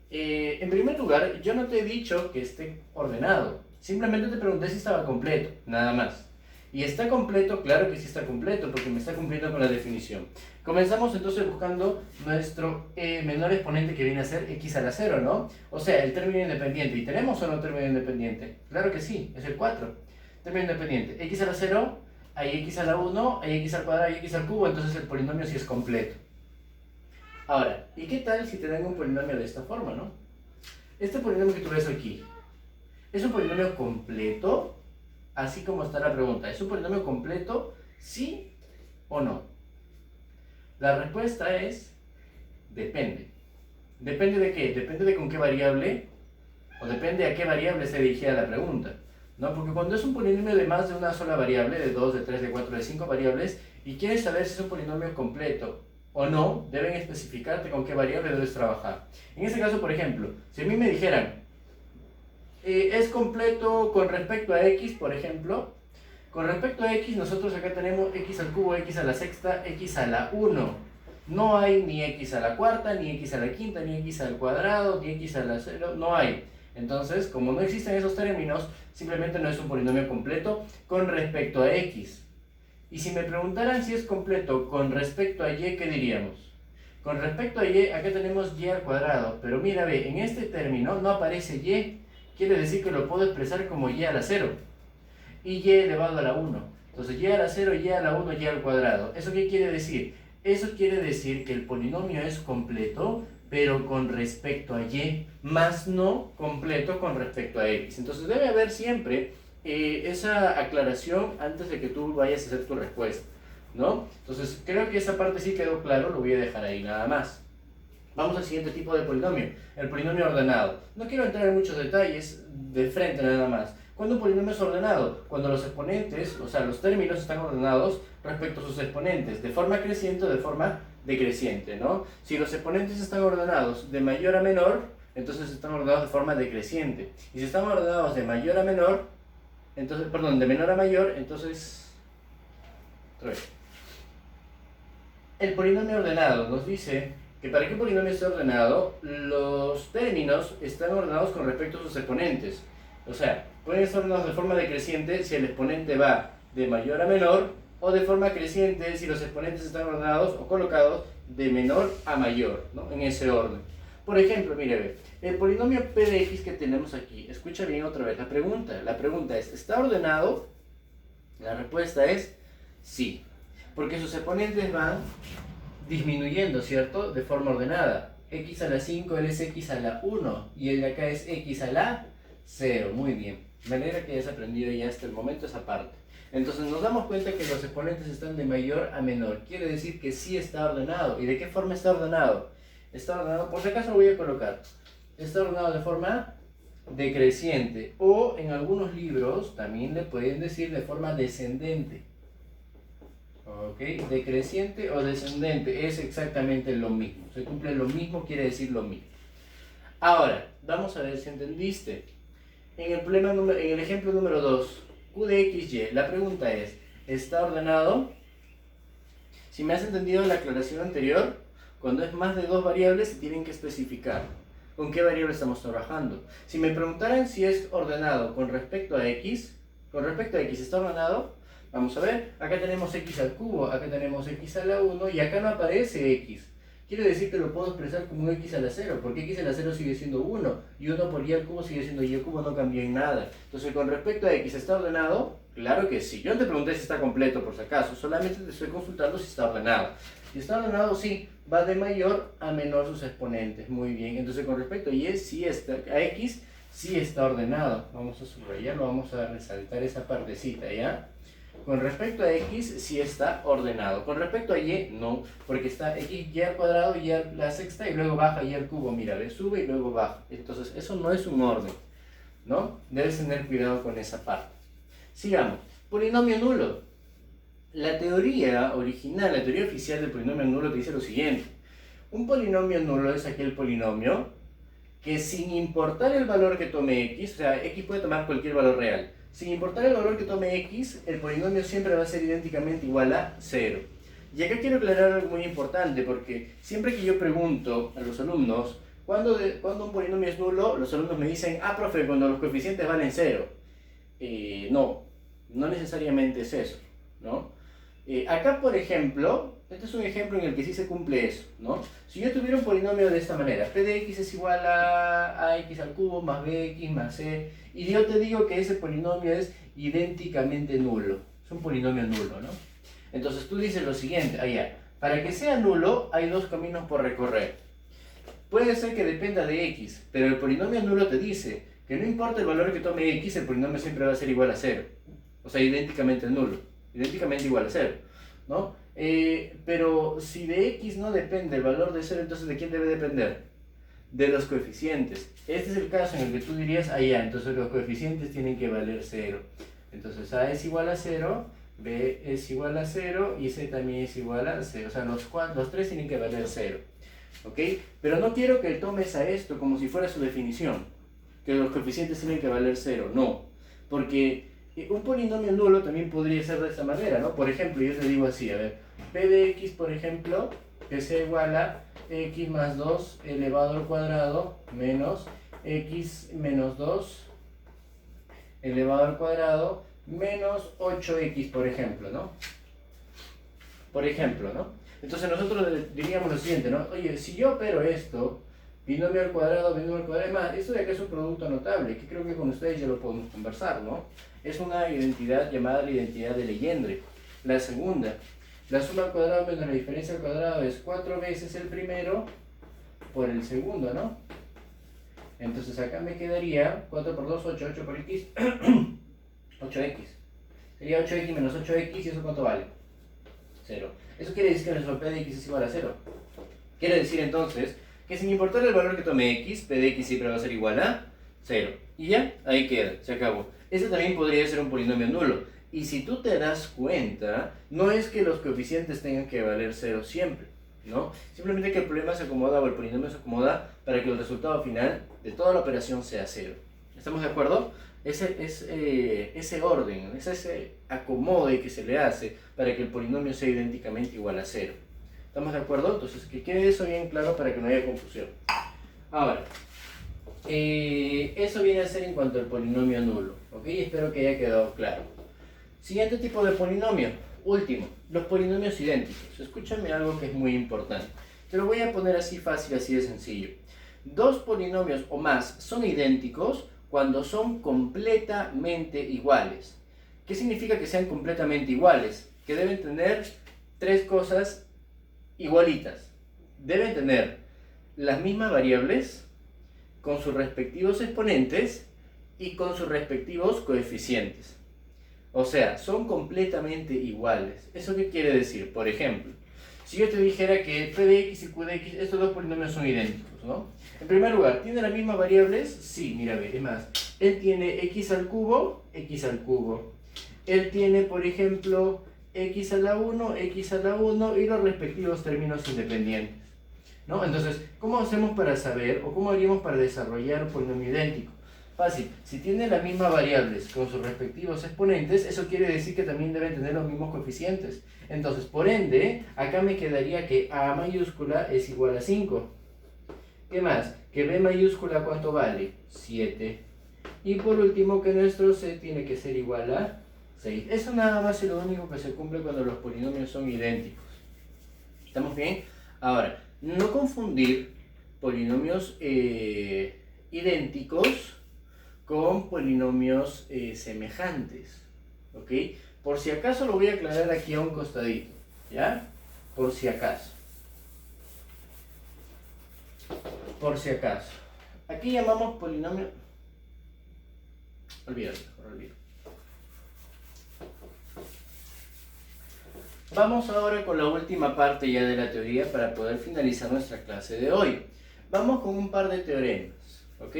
En primer lugar, yo no te he dicho que esté ordenado. Simplemente te pregunté si estaba completo, nada más. ¿Y está completo? Claro que sí está completo, porque me está cumpliendo con la definición. Comenzamos entonces buscando nuestro menor exponente, que viene a ser x a la 0, ¿no? O sea, el término independiente. ¿Y tenemos o no término independiente? Claro que sí, es el 4. Término independiente. X a la 0, hay x a la 1, hay x al cuadrado, hay x al cubo, entonces el polinomio sí es completo. Ahora, ¿y qué tal si te dan un polinomio de esta forma, no? Este polinomio que tú ves aquí, ¿es un polinomio completo? Así como está la pregunta, ¿es un polinomio completo? ¿Sí o no? La respuesta es, depende. ¿Depende de qué? Depende de con qué variable, o depende a qué variable se dirigía la pregunta, ¿no? Porque cuando es un polinomio de más de una sola variable, de 2, de 3, de 4, de 5 variables, y quieres saber si es un polinomio completo o no, deben especificarte con qué variable debes trabajar. En este caso, por ejemplo, si a mí me dijeran, es completo con respecto a x, por ejemplo, con respecto a x, nosotros acá tenemos x al cubo, x a la sexta, x a la 1. No hay ni x a la cuarta, ni x a la quinta, ni x al cuadrado, ni x a la 0, no hay. Entonces, como no existen esos términos, simplemente no es un polinomio completo con respecto a x. Y si me preguntaran si es completo con respecto a y, ¿qué diríamos? Con respecto a y, acá tenemos y al cuadrado, pero mira, ve, en este término no aparece y, quiere decir que lo puedo expresar como y a la 0, y y elevado a la 1. Entonces y a la 0, y a la 1, y al cuadrado. ¿Eso qué quiere decir? Eso quiere decir que el polinomio es completo, pero con respecto a y, más no completo con respecto a x. Entonces debe haber siempre esa aclaración antes de que tú vayas a hacer tu respuesta, ¿no? Entonces creo que esa parte sí quedó claro, lo voy a dejar ahí nada más. Vamos al siguiente tipo de polinomio, el polinomio ordenado. No quiero entrar en muchos detalles, de frente nada más. ¿Cuándo un polinomio es ordenado? Cuando los exponentes, o sea, los términos están ordenados respecto a sus exponentes, de forma creciente o de forma decreciente, ¿no? Si los exponentes están ordenados de mayor a menor, entonces están ordenados de forma decreciente. Y si están ordenados de mayor a menor, entonces, perdón, de menor a mayor, entonces, otra vez. El polinomio ordenado nos dice que para que un polinomio esté ordenado, los términos están ordenados con respecto a sus exponentes. O sea, pueden estar ordenados de forma decreciente si el exponente va de mayor a menor, o de forma creciente si los exponentes están ordenados o colocados de menor a mayor, ¿no? En ese orden. Por ejemplo, mire, ve, el polinomio p de x que tenemos aquí, escucha bien otra vez la pregunta. La pregunta es, ¿está ordenado? La respuesta es sí, porque sus exponentes van disminuyendo, ¿cierto? De forma ordenada. X a la 5, él es x a la 1, y el de acá es x a la 0. Muy bien. Me alegra que hayas aprendido ya hasta el momento esa parte. Entonces nos damos cuenta que los exponentes están de mayor a menor. Quiere decir que sí está ordenado. ¿Y de qué forma está ordenado? Está ordenado, por si acaso lo voy a colocar. Está ordenado de forma decreciente. O en algunos libros también le pueden decir de forma descendente. ¿Ok? Decreciente o descendente es exactamente lo mismo. Se cumple lo mismo, quiere decir lo mismo. Ahora, vamos a ver si entendiste. En el ejemplo número 2, Q de XY, la pregunta es, ¿está ordenado? Si me has entendido la aclaración anterior, cuando es más de dos variables se tienen que especificar con qué variable estamos trabajando. Si me preguntaran si es ordenado con respecto a X, ¿está ordenado? Vamos a ver, acá tenemos X al cubo, acá tenemos X a la 1 y acá no aparece X. Quiere decir que lo puedo expresar como X a la 0, porque X a la 0 sigue siendo 1, y 1 por Y al cubo sigue siendo Y al cubo, no cambia en nada. Entonces, con respecto a X, ¿está ordenado? Claro que sí. Yo no te pregunté si está completo, por si acaso, solamente te estoy consultando si está ordenado. Si está ordenado, sí, va de mayor a menor sus exponentes. Muy bien, entonces con respecto a Y, a X, sí está ordenado. Vamos a subrayarlo, vamos a resaltar esa partecita, ¿ya? Con respecto a X, sí está ordenado. Con respecto a Y, no, porque está X, Y al cuadrado, Y a la sexta, y luego baja Y al cubo. Mira, ve, sube y luego baja. Entonces, eso no es un orden, ¿no? Debes tener cuidado con esa parte. Sigamos. Polinomio nulo. La teoría original, la teoría oficial del polinomio nulo te dice lo siguiente. Un polinomio nulo es aquel polinomio que sin importar el valor que tome X, o sea, X puede tomar cualquier valor real, sin importar el valor que tome X, el polinomio siempre va a ser idénticamente igual a 0. Y acá quiero aclarar algo muy importante, porque siempre que yo pregunto a los alumnos, ¿cuándo un polinomio es nulo? Los alumnos me dicen, ah, profe, cuando los coeficientes valen 0. No, No necesariamente es eso, ¿no? Acá, por ejemplo, este es un ejemplo en el que sí se cumple eso, ¿no? Si yo tuviera un polinomio de esta manera, p de x es igual a ax al cubo más bx más c, y yo te digo que ese polinomio es idénticamente nulo, es un polinomio nulo, ¿no? Entonces tú dices lo siguiente, para que sea nulo hay dos caminos por recorrer. Puede ser que dependa de x, pero el polinomio nulo te dice que no importa el valor que tome x, el polinomio siempre va a ser igual a 0. O sea, idénticamente nulo, idénticamente igual a 0, ¿no? Pero si de x no depende el valor de 0, entonces ¿de quién debe depender? De los coeficientes. Este es el caso en el que tú dirías, entonces los coeficientes tienen que valer 0. Entonces a es igual a 0, b es igual a 0 y c también es igual a 0. O sea, los tres tienen que valer 0. ¿Ok? Pero no quiero que tomes a esto como si fuera su definición, que los coeficientes tienen que valer 0. No, porque un polinomio nulo también podría ser de esta manera, ¿no? Por ejemplo, yo te digo así, a ver, p de x, por ejemplo, que sea igual a x más 2 elevado al cuadrado menos x menos 2 elevado al cuadrado menos 8x, por ejemplo, ¿no? Por ejemplo, ¿no? Entonces nosotros diríamos lo siguiente, ¿no? Oye, si yo opero esto, binomio al cuadrado, es más, esto de acá es un producto notable, que creo que con ustedes ya lo podemos conversar, ¿no? Es una identidad llamada la identidad de Legendre. La segunda, la suma al cuadrado menos la diferencia al cuadrado es 4 veces el primero por el segundo, ¿no? Entonces acá me quedaría 4 por 2, 8, 8 por x, 8x. Sería 8x menos 8x, ¿y eso cuánto vale? 0. Eso quiere decir que nuestro p de x es igual a 0. Quiere decir entonces que sin importar el valor que tome x, p de x siempre va a ser igual a 0. Y ya, ahí queda, se acabó. Ese también podría ser un polinomio nulo. Y si tú te das cuenta, no es que los coeficientes tengan que valer 0 siempre, ¿no? Simplemente que el problema se acomoda o el polinomio se acomoda para que el resultado final de toda la operación sea 0. ¿Estamos de acuerdo? Ese orden, es ese acomode que se le hace para que el polinomio sea idénticamente igual a 0. ¿Estamos de acuerdo? Entonces, que quede eso bien claro para que no haya confusión. Ahora, eso viene a ser en cuanto al polinomio nulo, ¿ok? Espero que haya quedado claro. Siguiente tipo de polinomio, último, los polinomios idénticos. Escúchame algo que es muy importante. Te lo voy a poner así fácil, así de sencillo. Dos polinomios o más son idénticos cuando son completamente iguales. ¿Qué significa que sean completamente iguales? Que deben tener tres cosas igualitas. Deben tener las mismas variables con sus respectivos exponentes y con sus respectivos coeficientes. O sea, son completamente iguales. ¿Eso qué quiere decir? Por ejemplo, si yo te dijera que p de x y q de x, estos dos polinomios son idénticos, ¿no? En primer lugar, ¿tienen las mismas variables? Sí, mira, ve, es más, él tiene x al cubo. Él tiene, por ejemplo, x a la 1 y los respectivos términos independientes, ¿no? Entonces, ¿cómo hacemos para saber o cómo haríamos para desarrollar un polinomio idéntico? Fácil, si tienen las mismas variables con sus respectivos exponentes, eso quiere decir que también deben tener los mismos coeficientes. Entonces, por ende, acá me quedaría que a mayúscula es igual a 5. ¿Qué más? Que b mayúscula, ¿cuánto vale? 7. Y por último, que nuestro c tiene que ser igual a 6. Eso nada más es lo único que se cumple cuando los polinomios son idénticos. ¿Estamos bien? Ahora, no confundir polinomios idénticos con polinomios semejantes, ¿ok? Por si acaso lo voy a aclarar aquí a un costadito, ¿ya? Por si acaso. Por si acaso. Aquí llamamos polinomio... Olvídalo. Vamos ahora con la última parte ya de la teoría para poder finalizar nuestra clase de hoy. Vamos con un par de teoremas, ¿ok?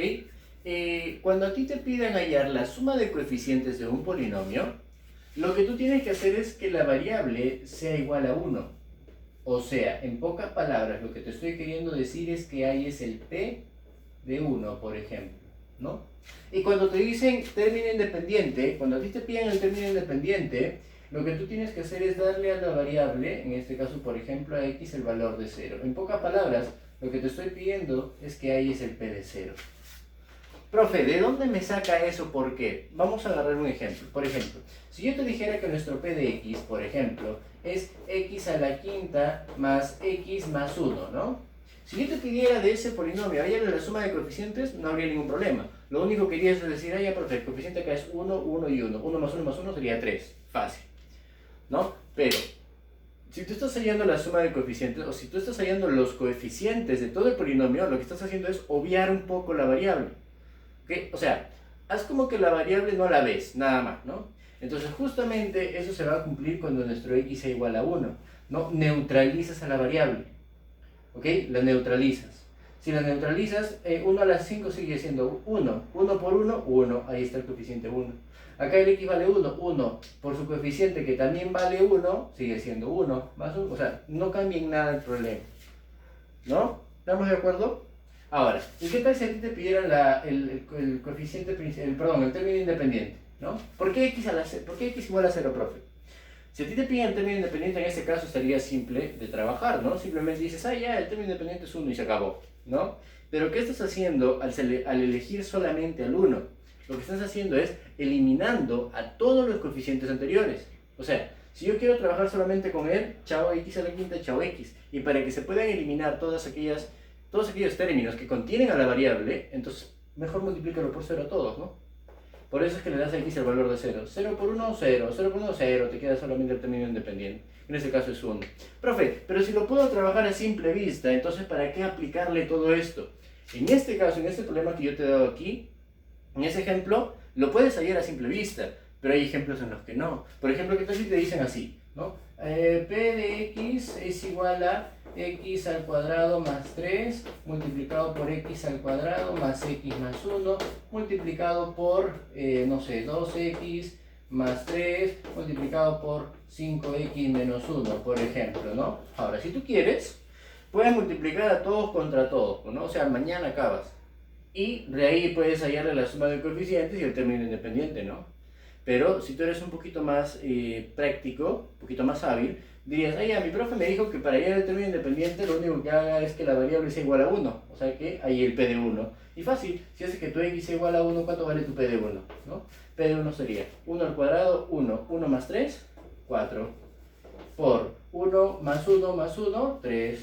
Cuando a ti te pidan hallar la suma de coeficientes de un polinomio, lo que tú tienes que hacer es que la variable sea igual a 1. O sea, en pocas palabras, lo que te estoy queriendo decir es que ahí es el p de 1, por ejemplo, ¿no? Y cuando te dicen término independiente, cuando a ti te piden el término independiente, lo que tú tienes que hacer es darle a la variable, en este caso, por ejemplo, a x el valor de 0. En pocas palabras, lo que te estoy pidiendo es que ahí es el p de 0. Profe, ¿de dónde me saca eso? ¿Por qué? Vamos a agarrar un ejemplo. Por ejemplo, si yo te dijera que nuestro p de x, por ejemplo, es x a la quinta más x más 1, ¿no? Si yo te pidiera de ese polinomio hallarle la suma de coeficientes, no habría ningún problema. Lo único que querías es decir, ya, profe, el coeficiente acá es 1, 1 y 1. 1 más 1 más 1 sería 3. Fácil, ¿no? Pero si tú estás hallando la suma de coeficientes, o si tú estás hallando los coeficientes de todo el polinomio, lo que estás haciendo es obviar un poco la variable. ¿Okay? O sea, haz como que la variable no la ves, nada más, ¿no? Entonces justamente eso se va a cumplir cuando nuestro x sea igual a 1, ¿no? Neutralizas a la variable, ¿ok? La neutralizas. Si la neutralizas, 1 a la 5 sigue siendo 1. 1 por 1, 1. Ahí está el coeficiente 1. Acá el x vale 1. 1 por su coeficiente que también vale 1, sigue siendo 1. Más 1. O sea, no cambia en nada el problema, ¿no? ¿Estamos de acuerdo? Ahora, ¿y qué tal si a ti te pidieran el coeficiente, el término independiente, ¿no? ¿Por qué x igual a 0, profe? Si a ti te piden el término independiente, en este caso estaría simple de trabajar, ¿no? Simplemente dices, ya, el término independiente es 1 y se acabó, ¿no? Pero ¿qué estás haciendo al elegir solamente al 1? Lo que estás haciendo es eliminando a todos los coeficientes anteriores. O sea, si yo quiero trabajar solamente con él, chao x a la quinta, chao x. Y para que se puedan eliminar todos aquellos términos que contienen a la variable, entonces mejor multiplícalo por 0 a todos, ¿no? Por eso es que le das a x el valor de 0. 0 por 1, 0. 0 por 1, 0. Te queda solamente el término independiente. En este caso es 1. Profe, pero si lo puedo trabajar a simple vista, entonces ¿para qué aplicarle todo esto? En este caso, en este problema que yo te he dado aquí, en ese ejemplo, lo puedes hallar a simple vista, pero hay ejemplos en los que no. Por ejemplo, que tal si te dicen así, ¿no? P de x es igual a x al cuadrado más 3 multiplicado por x al cuadrado más x más 1 multiplicado por, no sé, 2x más 3 multiplicado por 5x menos 1, por ejemplo, ¿no? Ahora, si tú quieres, puedes multiplicar a todos contra todos, ¿no? O sea, mañana acabas. Y de ahí puedes hallarle la suma de coeficientes y el término independiente, ¿no? Pero si tú eres un poquito más práctico, un poquito más hábil, dirías, ya, mi profe me dijo que para hallar el término independiente lo único que haga es que la variable sea igual a 1. O sea que hay el p de 1. Y fácil, si hace que tu x sea igual a 1, ¿cuánto vale tu p de 1? ¿No? P de 1 sería 1 al cuadrado, 1. 1 más 3, 4. Por 1 más 1 más 1, 3.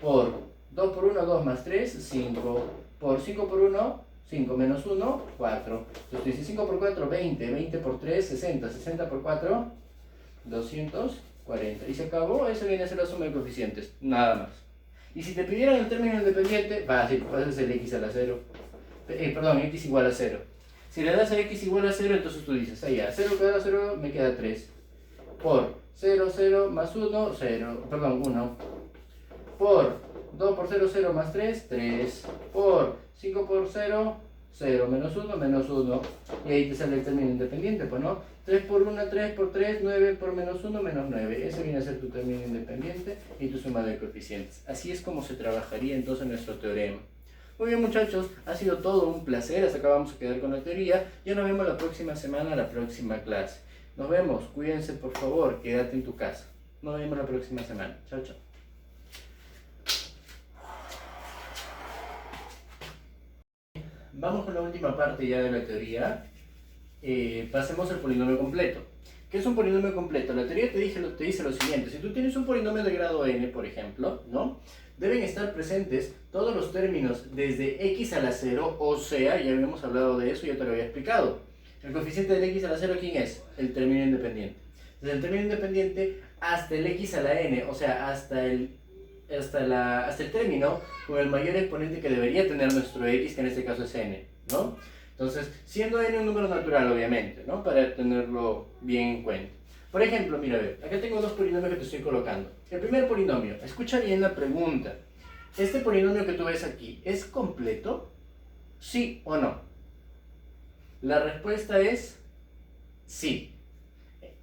Por 2 por 1, 2 más 3, 5. Por 5 por 1, 5 menos 1, 4. Entonces dice 5 por 4, 20. 20 por 3, 60. 60 por 4, 240. Y se acabó. Eso viene a ser la suma de coeficientes. Nada más. Y si te pidieran el término independiente, fácil, pasas el x a la 0. X igual a 0. Si le das a x igual a 0, entonces tú dices, ya, 0 queda 0, me queda 3. Por 0, 0 más 1, 0. 1. Por 2 por 0, 0 más 3, 3. Por 5 por 0, 0 menos 1, menos 1. Y ahí te sale el término independiente, pues, ¿no? 3 por 1, 3 por 3, 9 por menos 1, menos 9. Ese viene a ser tu término independiente y tu suma de coeficientes. Así es como se trabajaría entonces nuestro teorema. Muy bien, muchachos, ha sido todo un placer. Hasta acá vamos a quedar con la teoría. Ya nos vemos la próxima semana, la próxima clase. Nos vemos, cuídense por favor, quédate en tu casa. Nos vemos la próxima semana. Chao, chao. Vamos con la última parte ya de la teoría. Pasemos al polinomio completo. ¿Qué es un polinomio completo? La teoría te dice lo siguiente. Si tú tienes un polinomio de grado n, por ejemplo, ¿no? Deben estar presentes todos los términos desde x a la 0, o sea, ya habíamos hablado de eso, ya te lo había explicado. El coeficiente del x a la 0, ¿quién es? El término independiente. Desde el término independiente hasta el x a la n, o sea, hasta el término con el mayor exponente que debería tener nuestro x, que en este caso es n, ¿no? Entonces, siendo n un número natural, obviamente, ¿no? Para tenerlo bien en cuenta. Por ejemplo, mira, a ver, acá tengo dos polinomios que te estoy colocando. El primer polinomio, escucha bien la pregunta. ¿Este polinomio que tú ves aquí es completo? ¿Sí o no? La respuesta es sí.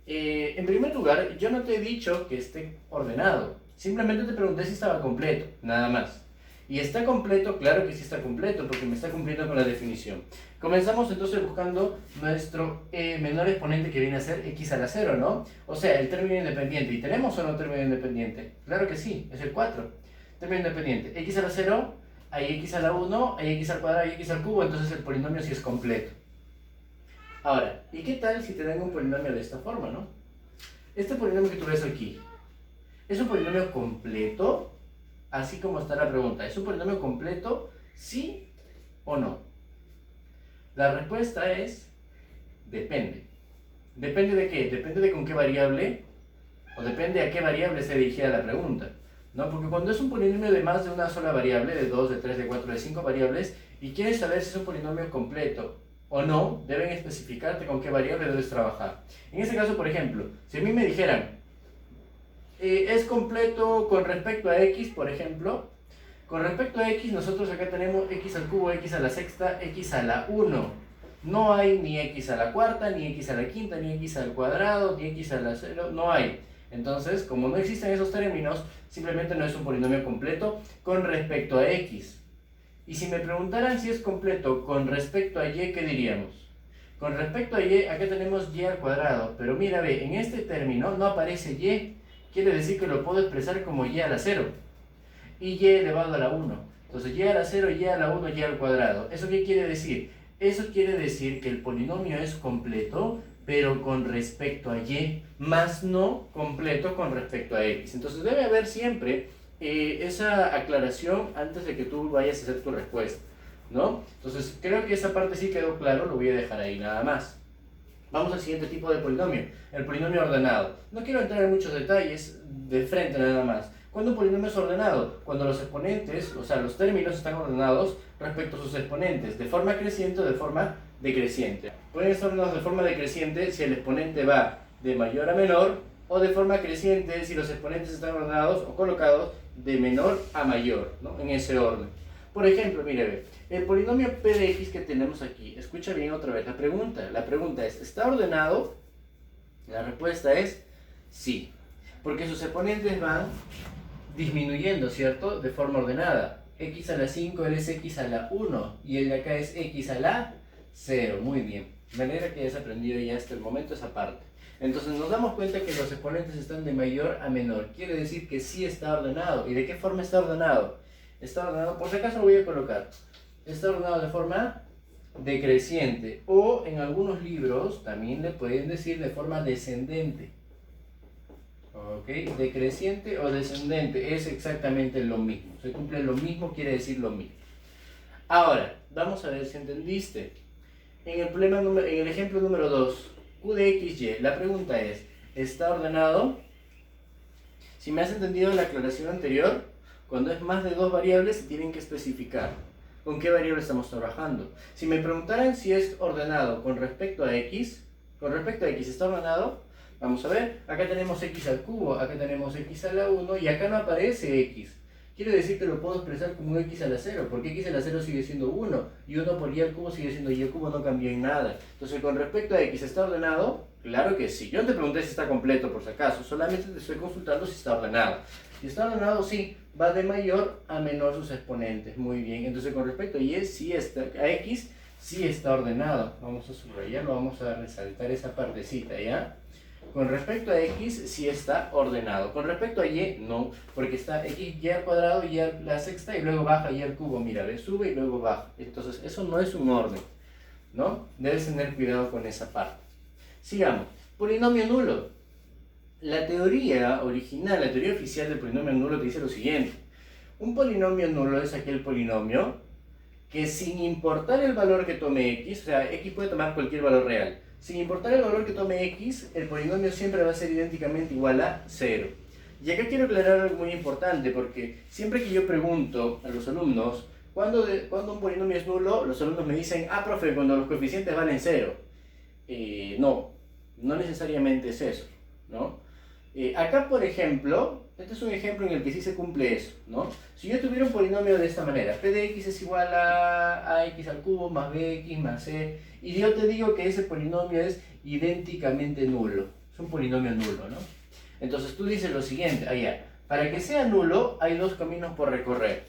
En primer lugar, yo no te he dicho que esté ordenado. Simplemente te pregunté si estaba completo, nada más. ¿Y está completo? Claro que sí está completo, porque me está cumpliendo con la definición. Comenzamos entonces buscando nuestro menor exponente, que viene a ser x a la 0, ¿no? O sea, el término independiente. ¿Y tenemos o no término independiente? Claro que sí, es el 4. Término independiente. X a la 0 hay x a la 1, hay x al cuadrado, hay x al cubo, entonces el polinomio sí es completo. Ahora, ¿y qué tal si te dan un polinomio de esta forma, no? Este polinomio que tú ves aquí, ¿es un polinomio completo? Así como está la pregunta, ¿es un polinomio completo? ¿Sí o no? La respuesta es, depende. ¿Depende de qué? Depende de con qué variable, o depende a qué variable se dirigida la pregunta, ¿no? Porque cuando es un polinomio de más de una sola variable, de 2, de 3, de 4, de 5 variables, y quieres saber si es un polinomio completo o no, deben especificarte con qué variable debes trabajar. En este caso, por ejemplo, si a mí me dijeran, es completo con respecto a x, por ejemplo, con respecto a x, nosotros acá tenemos x al cubo, x a la sexta, x a la 1. No hay ni x a la cuarta, ni x a la quinta, ni x al cuadrado, ni x a la 0, no hay. Entonces, como no existen esos términos, simplemente no es un polinomio completo con respecto a x. Y si me preguntaran si es completo con respecto a y, ¿qué diríamos? Con respecto a y, acá tenemos y al cuadrado, pero mira, ve, en este término no aparece y, quiere decir que lo puedo expresar como y a la 0, y y elevado a la 1. Entonces y a la 0, y a la 1, y al cuadrado. ¿Eso qué quiere decir? Eso quiere decir que el polinomio es completo, pero con respecto a y, más no completo con respecto a x. Entonces debe haber siempre esa aclaración antes de que tú vayas a hacer tu respuesta, ¿no? Entonces creo que esa parte sí quedó claro, lo voy a dejar ahí nada más. Vamos al siguiente tipo de polinomio, el polinomio ordenado. No quiero entrar en muchos detalles, de frente nada más. ¿Cuándo un polinomio es ordenado? Cuando los exponentes, o sea, los términos están ordenados respecto a sus exponentes, de forma creciente o de forma decreciente. Pueden estar ordenados de forma decreciente si el exponente va de mayor a menor, o de forma creciente si los exponentes están ordenados o colocados de menor a mayor, ¿no? En ese orden. Por ejemplo, mire, ve, el polinomio p de x que tenemos aquí, escucha bien otra vez la pregunta. La pregunta es, ¿está ordenado? La respuesta es sí, porque sus exponentes van disminuyendo, ¿cierto? De forma ordenada. X a la 5, él es x a la 1, y el de acá es x a la 0. Muy bien. De manera que hayas aprendido ya hasta el momento esa parte. Entonces nos damos cuenta que los exponentes están de mayor a menor. Quiere decir que sí está ordenado. ¿Y de qué forma está ordenado? Está ordenado, por si acaso lo voy a colocar. Está ordenado de forma decreciente. O en algunos libros también le pueden decir de forma descendente. ¿Ok? Decreciente o descendente es exactamente lo mismo. Se cumple lo mismo, quiere decir lo mismo. Ahora, vamos a ver si entendiste. En el ejemplo número 2, Q de XY, la pregunta es, ¿está ordenado? Si me has entendido la aclaración anterior, cuando es más de dos variables se tienen que especificar con qué variable estamos trabajando. Si me preguntaran si es ordenado con respecto a X, ¿está ordenado? Vamos a ver, acá tenemos X al cubo, acá tenemos X a la 1 y acá no aparece X. Quiere decir que lo puedo expresar como X a la 0, porque X a la 0 sigue siendo 1, y 1 por Y al cubo sigue siendo Y al cubo, no cambió en nada. Entonces, con respecto a X, ¿está ordenado? Claro que sí. Yo no te pregunté si está completo, por si acaso, solamente te estoy consultando si está ordenado. Si está ordenado, sí, va de mayor a menor sus exponentes. Muy bien, entonces con respecto a X sí está ordenado. Vamos a subrayarlo, vamos a resaltar esa partecita, ¿ya? Con respecto a X sí está ordenado. Con respecto a Y no, porque está X, Y al cuadrado, Y a la sexta y luego baja Y al cubo. Mira, ve, sube y luego baja. Entonces eso no es un orden, ¿no? Debes tener cuidado con esa parte. Sigamos. Polinomio nulo. La teoría original, la teoría oficial del polinomio nulo te dice lo siguiente. Un polinomio nulo es aquel polinomio que sin importar el valor que tome X, o sea, X puede tomar cualquier valor real, sin importar el valor que tome X, el polinomio siempre va a ser idénticamente igual a 0. Y acá quiero aclarar algo muy importante, porque siempre que yo pregunto a los alumnos, ¿cuándo un polinomio es nulo? Los alumnos me dicen, profe, cuando los coeficientes valen 0. No necesariamente es eso, ¿no? Acá, por ejemplo, este es un ejemplo en el que sí se cumple eso, ¿no? Si yo tuviera un polinomio de esta manera, p de x es igual a x al cubo más bx más c, y yo te digo que ese polinomio es idénticamente nulo, es un polinomio nulo, ¿no? Entonces tú dices lo siguiente, para que sea nulo hay dos caminos por recorrer.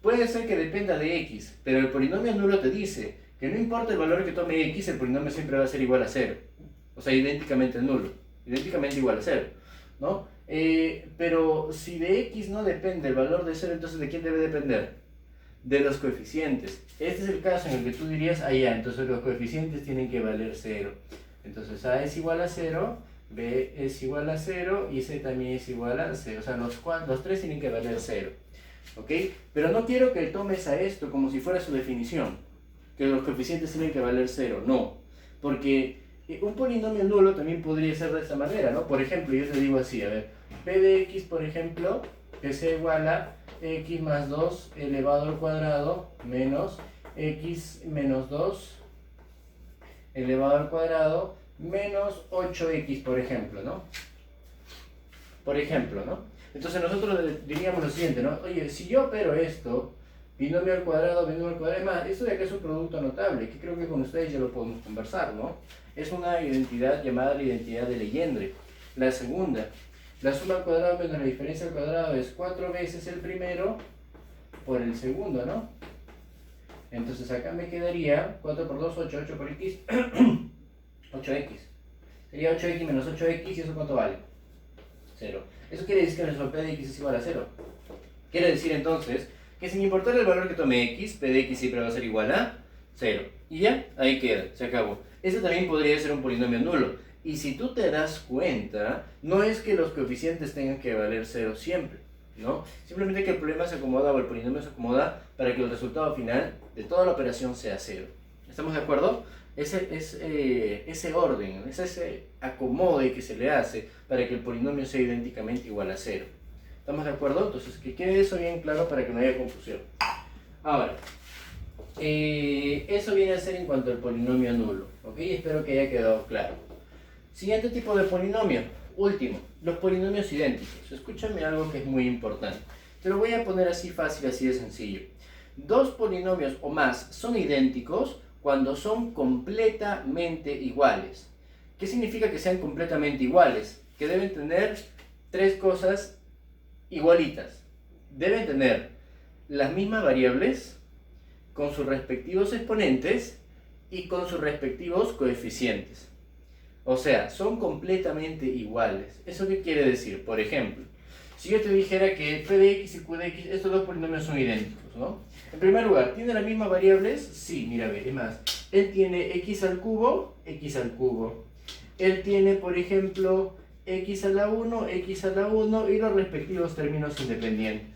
Puede ser que dependa de x, pero el polinomio nulo te dice que no importa el valor que tome x, el polinomio siempre va a ser igual a 0, o sea, idénticamente nulo, idénticamente igual a 0, ¿no? Pero si de x no depende el valor de 0, entonces ¿de quién debe depender? de los coeficientes. Este es el caso en el que tú dirías, ya, entonces los coeficientes tienen que valer 0. Entonces A es igual a 0, B es igual a 0 y C también es igual a 0. O sea, los tres tienen que valer 0. ¿Ok? Pero no quiero que tomes a esto como si fuera su definición, que los coeficientes tienen que valer 0. No, porque un polinomio nulo también podría ser de esta manera, ¿no? Por ejemplo, yo te digo así, a ver, P de X, por ejemplo, que sea igual a X más 2 elevado al cuadrado menos X menos 2 elevado al cuadrado menos 8X, por ejemplo, ¿no? Por ejemplo, ¿no? Entonces nosotros diríamos lo siguiente, ¿no? Oye, si yo opero esto, binomio al cuadrado, es más, esto de acá es un producto notable, que creo que con ustedes ya lo podemos conversar, ¿no? Es una identidad llamada la identidad de Legendre. La segunda, la suma al cuadrado menos la diferencia al cuadrado es 4 veces el primero por el segundo, ¿no? Entonces acá me quedaría 4 por 2, 8, 8 por X, 8X. Sería 8X menos 8X y eso ¿cuánto vale? 0. Eso quiere decir que nuestro P de X es igual a 0. Quiere decir entonces que sin importar el valor que tome X, P de X siempre va a ser igual a 0. Y ya, ahí queda, se acabó. Ese también podría ser un polinomio nulo. Y si tú te das cuenta, no es que los coeficientes tengan que valer 0 siempre, ¿no? Simplemente que el problema se acomoda o el polinomio se acomoda para que el resultado final de toda la operación sea 0. ¿Estamos de acuerdo? Ese orden, ese acomode que se le hace para que el polinomio sea idénticamente igual a 0. ¿Estamos de acuerdo? Entonces, que quede eso bien claro para que no haya confusión. Ahora, eso viene a ser en cuanto al polinomio nulo, ¿ok? Espero que haya quedado claro. Siguiente tipo de polinomio, último, los polinomios idénticos. Escúchame algo que es muy importante. Te lo voy a poner así fácil, así de sencillo. Dos polinomios o más son idénticos cuando son completamente iguales. ¿Qué significa que sean completamente iguales? Que deben tener tres cosas igualitas. Deben tener las mismas variables con sus respectivos exponentes y con sus respectivos coeficientes. O sea, son completamente iguales. ¿Eso qué quiere decir? Por ejemplo, si yo te dijera que P de X y Q de X, estos dos polinomios son idénticos, ¿no? En primer lugar, ¿tiene las mismas variables? Sí, mira, ve, es más, él tiene X al cubo. Él tiene, por ejemplo, X a la 1 y los respectivos términos independientes,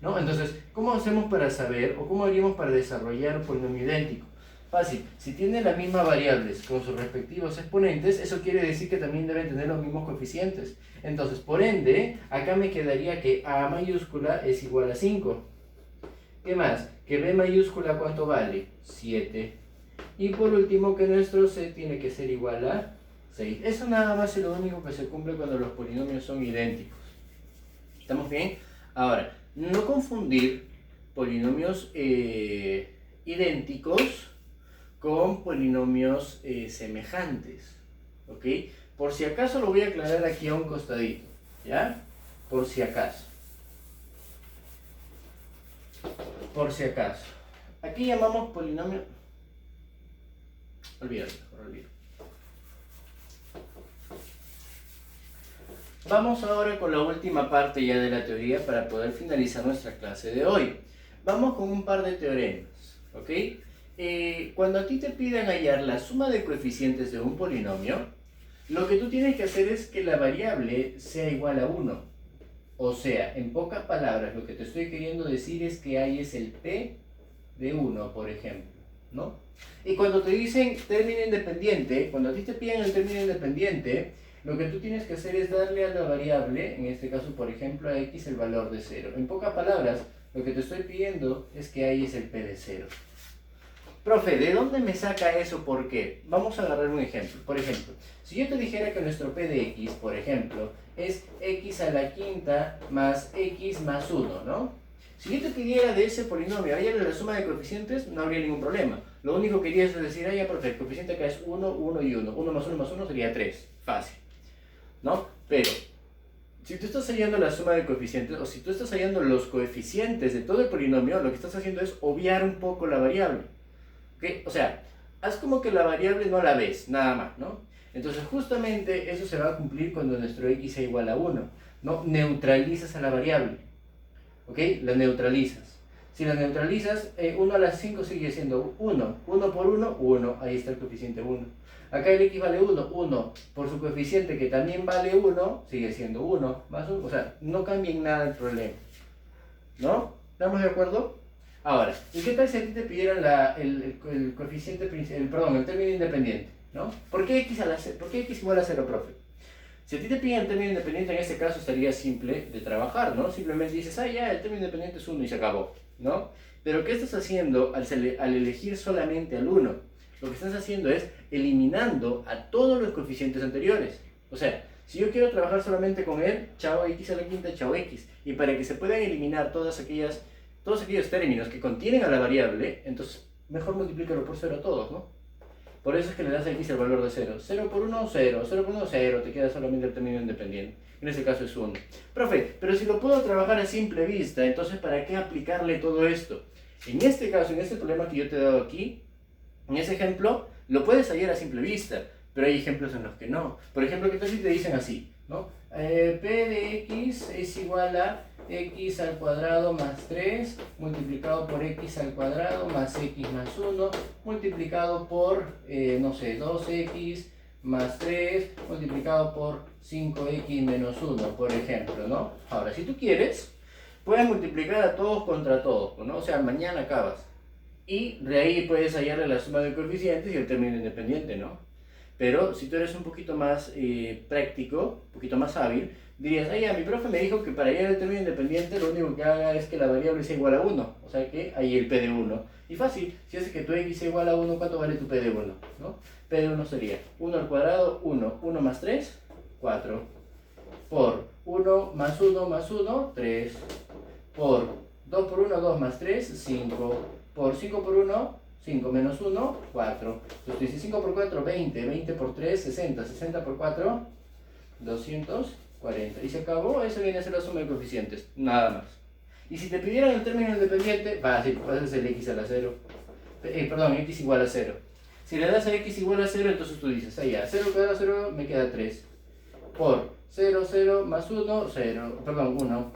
¿no? Entonces, ¿cómo hacemos para saber o cómo haríamos para desarrollar un polinomio idéntico? Fácil, si tienen las mismas variables con sus respectivos exponentes, eso quiere decir que también deben tener los mismos coeficientes. Entonces, por ende, acá me quedaría que A mayúscula es igual a 5. ¿Qué más? Que B mayúscula, ¿cuánto vale? 7. Y por último, que nuestro C tiene que ser igual a 6. Eso nada más es lo único que se cumple cuando los polinomios son idénticos. ¿Estamos bien? Ahora, no confundir polinomios idénticos con polinomios semejantes, ¿ok? Por si acaso lo voy a aclarar aquí a un costadito, ¿ya? Por si acaso. Por si acaso. Aquí llamamos polinomio... Olvídalo. Vamos ahora con la última parte ya de la teoría para poder finalizar nuestra clase de hoy. Vamos con un par de teoremas, ¿ok? Cuando a ti te pidan hallar la suma de coeficientes de un polinomio, lo que tú tienes que hacer es que la variable sea igual a 1. O sea, en pocas palabras, lo que te estoy queriendo decir es que ahí es el P de 1, por ejemplo, ¿no? Y cuando te dicen término independiente, cuando a ti te piden el término independiente, lo que tú tienes que hacer es darle a la variable, en este caso, por ejemplo, a X el valor de 0. En pocas palabras, lo que te estoy pidiendo es que ahí es el P de 0. Profe, ¿de dónde me saca eso? ¿Por qué? Vamos a agarrar un ejemplo. Por ejemplo, si yo te dijera que nuestro P de X, por ejemplo, es X a la quinta más X más 1, ¿no? Si yo te pidiera de ese polinomio, hallarle la suma de coeficientes, no habría ningún problema. Lo único que querías es decir, ya, profe, el coeficiente acá es 1, 1 y 1. 1 más 1 más 1 sería 3. Fácil, ¿no? Pero, si tú estás hallando la suma de coeficientes, o si tú estás hallando los coeficientes de todo el polinomio, lo que estás haciendo es obviar un poco la variable. ¿Okay? O sea, haz como que la variable no la ves, nada más, ¿no? Entonces justamente eso se va a cumplir cuando nuestro X sea igual a 1, ¿no? Neutralizas a la variable, ¿ok? La neutralizas. Si lo neutralizas, 1 a la 5 sigue siendo 1. 1 por 1, 1. Ahí está el coeficiente 1. Acá el x vale 1. 1 por su coeficiente que también vale 1, sigue siendo 1. Más 1. O sea, no cambia en nada el problema. ¿No? ¿Estamos de acuerdo? Ahora, ¿y qué tal si a ti te pidieran el coeficiente, el término independiente? ¿No? ¿Por qué x igual a 0, profe? Si a ti te piden el término independiente, en este caso estaría simple de trabajar, ¿no? Simplemente dices, ah, ya, el término independiente es 1 y se acabó, ¿no? Pero ¿qué estás haciendo al elegir solamente al 1? Lo que estás haciendo es eliminando a todos los coeficientes anteriores. O sea, si yo quiero trabajar solamente con él, chao x a la quinta, chao x. Y para que se puedan eliminar todos aquellos términos que contienen a la variable, entonces mejor multiplícalo por 0 a todos, ¿no? Por eso es que le das a x el valor de 0. 0 por 1, 0. 0 por 1, 0. Te queda solamente el término independiente. En este caso es 1. Profe, pero si lo puedo trabajar a simple vista, entonces ¿para qué aplicarle todo esto? En este caso, en este problema que yo te he dado aquí, en ese ejemplo, lo puedes hallar a simple vista, pero hay ejemplos en los que no. Por ejemplo, que si te dicen así, ¿no? P de x es igual a x al cuadrado más 3 multiplicado por x al cuadrado más x más 1 multiplicado por, no sé, 2x más 3 multiplicado por 5x menos 1, por ejemplo, ¿no? Ahora, si tú quieres, puedes multiplicar a todos contra todos, ¿no? O sea, mañana acabas. Y de ahí puedes hallarle la suma de coeficientes y el término independiente, ¿no? Pero si tú eres un poquito más práctico, un poquito más hábil, dirías, ah, ya, mi profe me dijo que para hallar el término independiente lo único que haga es que la variable sea igual a 1. O sea que hay el p de 1. Y fácil, si hace que tu x sea igual a 1, ¿cuánto vale tu p de 1? ¿No? P de 1 sería 1 al cuadrado, 1. 1 más 3, 4. Por 1 más 1 más 1, 3. Por 2 por 1, 2 más 3, 5. Por 5 por 1, 5 menos 1, 4. Entonces dice 5 por 4, 20. 20 por 3, 60. 60 por 4, 240. Y se acabó. Eso viene a ser la suma de coeficientes. Nada más. Y si te pidieran el término independiente, fácil, puedes hacer x a la 0. X igual a 0. Si le das a x igual a 0, entonces tú dices, ahí ya, 0 cuadrado 0 me queda 3. Por 0, 0 más 1, 0. 1.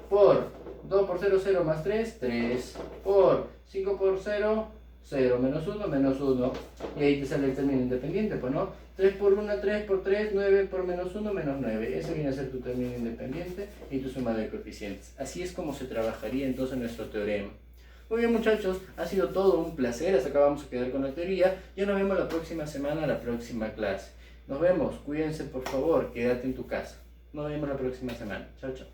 Por 2 por 0, 0 más 3, 3. Por 5 por 0, 0 menos 1, menos 1. Y ahí te sale el término independiente, pues no. 3 por 1, 3 por 3, 9 por menos 1, menos 9. Ese viene a ser tu término independiente y tu suma de coeficientes. Así es como se trabajaría entonces nuestro teorema. Muy bien, muchachos, ha sido todo un placer. Hasta acá vamos a quedar con la teoría. Ya nos vemos la próxima semana, la próxima clase. Nos vemos, cuídense por favor, quédate en tu casa. Nos vemos la próxima semana. Chao, chao.